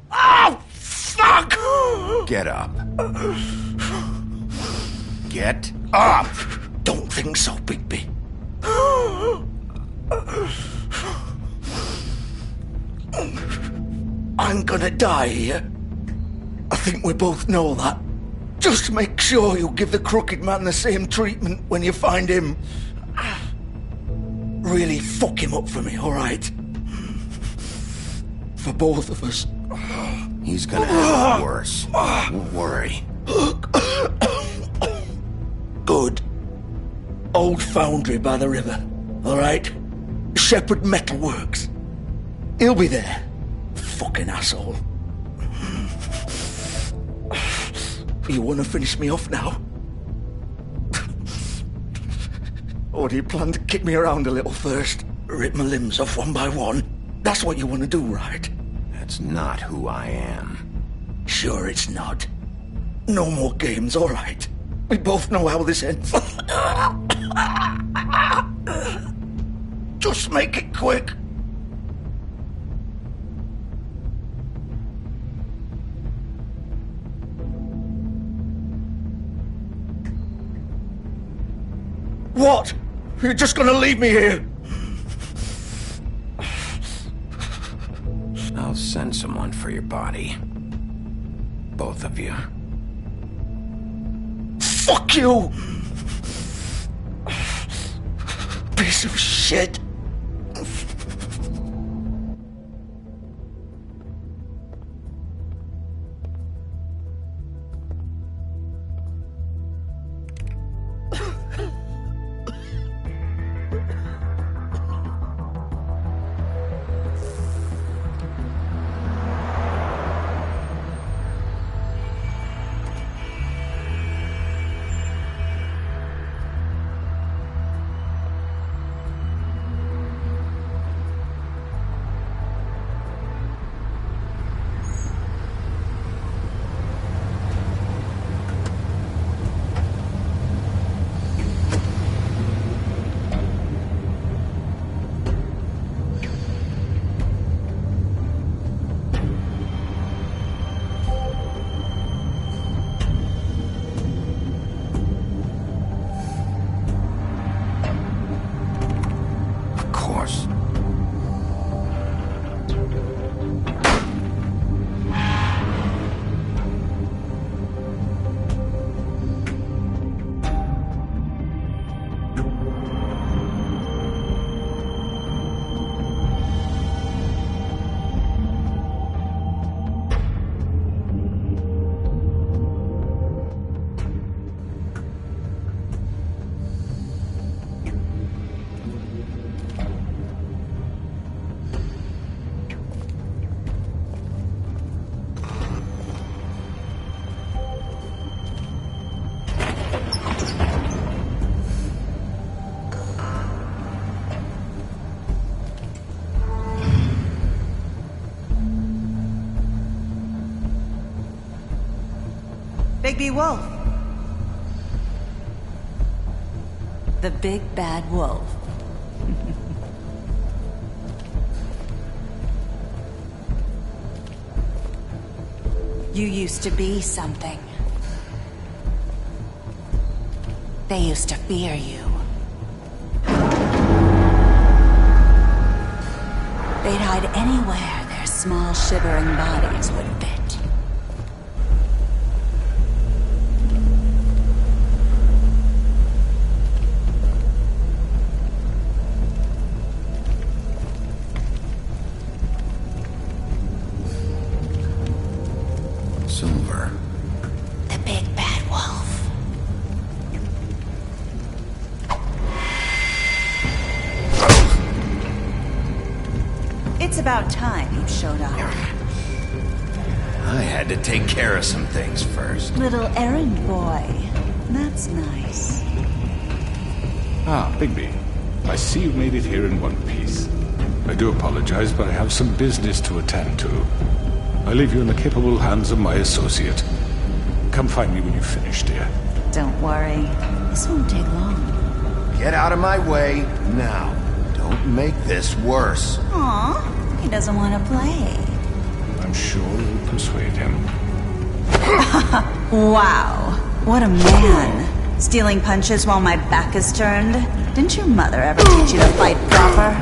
Oh, fuck! Get up. Get up! Don't think so, Bigby. I'm gonna die here. I think we both know that. Just make sure you give the Crooked Man the same treatment when you find him. Really fuck him up for me, alright? For both of us. He's gonna have it worse. Don't worry. Good. Old foundry by the river, alright? Shepherd Metalworks. He'll be there. Fucking asshole. You wanna finish me off now? Or do you plan to kick me around a little first? Rip my limbs off one by one? That's what you wanna do, right? That's not who I am. Sure it's not. No more games, alright? We both know how this ends. Just make it quick. What? You're just gonna leave me here? I'll send someone for your body. Both of you. Fuck you! Piece of shit. Bigby Wolf. The big bad wolf. You used to be something. They used to fear you. They'd hide anywhere their small, shivering bodies would fit. Silver. The big bad wolf. It's about time you showed up. I had to take care of some things first. Little errand boy. That's nice. Ah, Bigby. I see you've made it here in one piece. I do apologize, but I have some business to attend to. I leave you in the capable hands of my associate. Come find me when you've finished, dear. Don't worry. This won't take long. Get out of my way now. Don't make this worse. Aw, he doesn't want to play. I'm sure you'll persuade him. Wow, what a man. Stealing punches while my back is turned? Didn't your mother ever teach you to fight proper?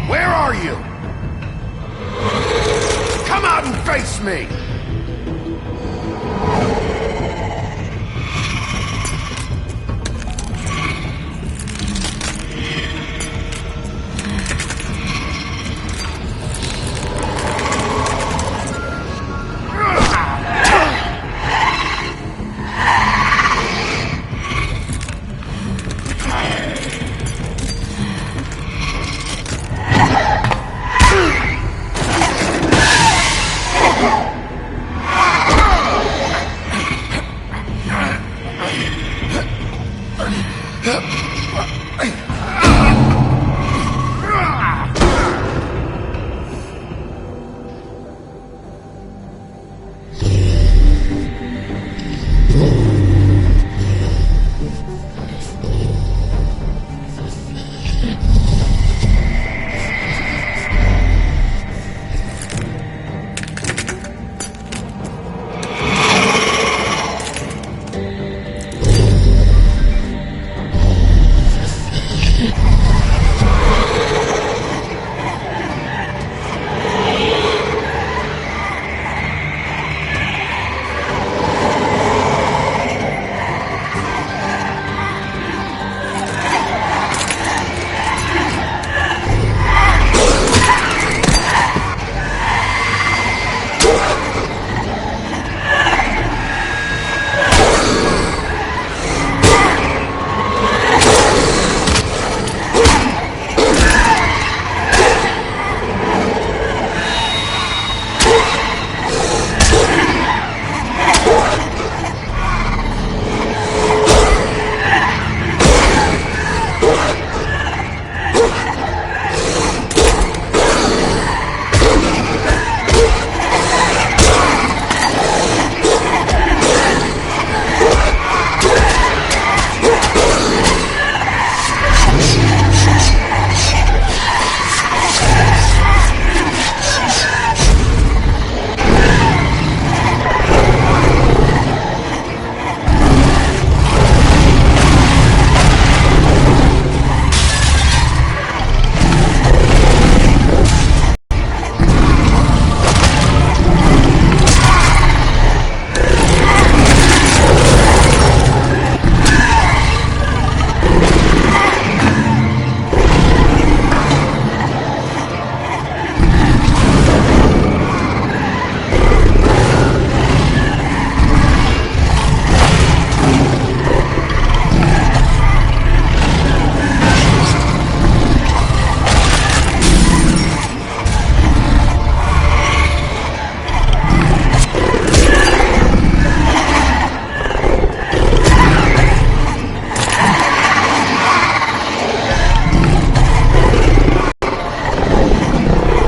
Where are you? Come out and face me!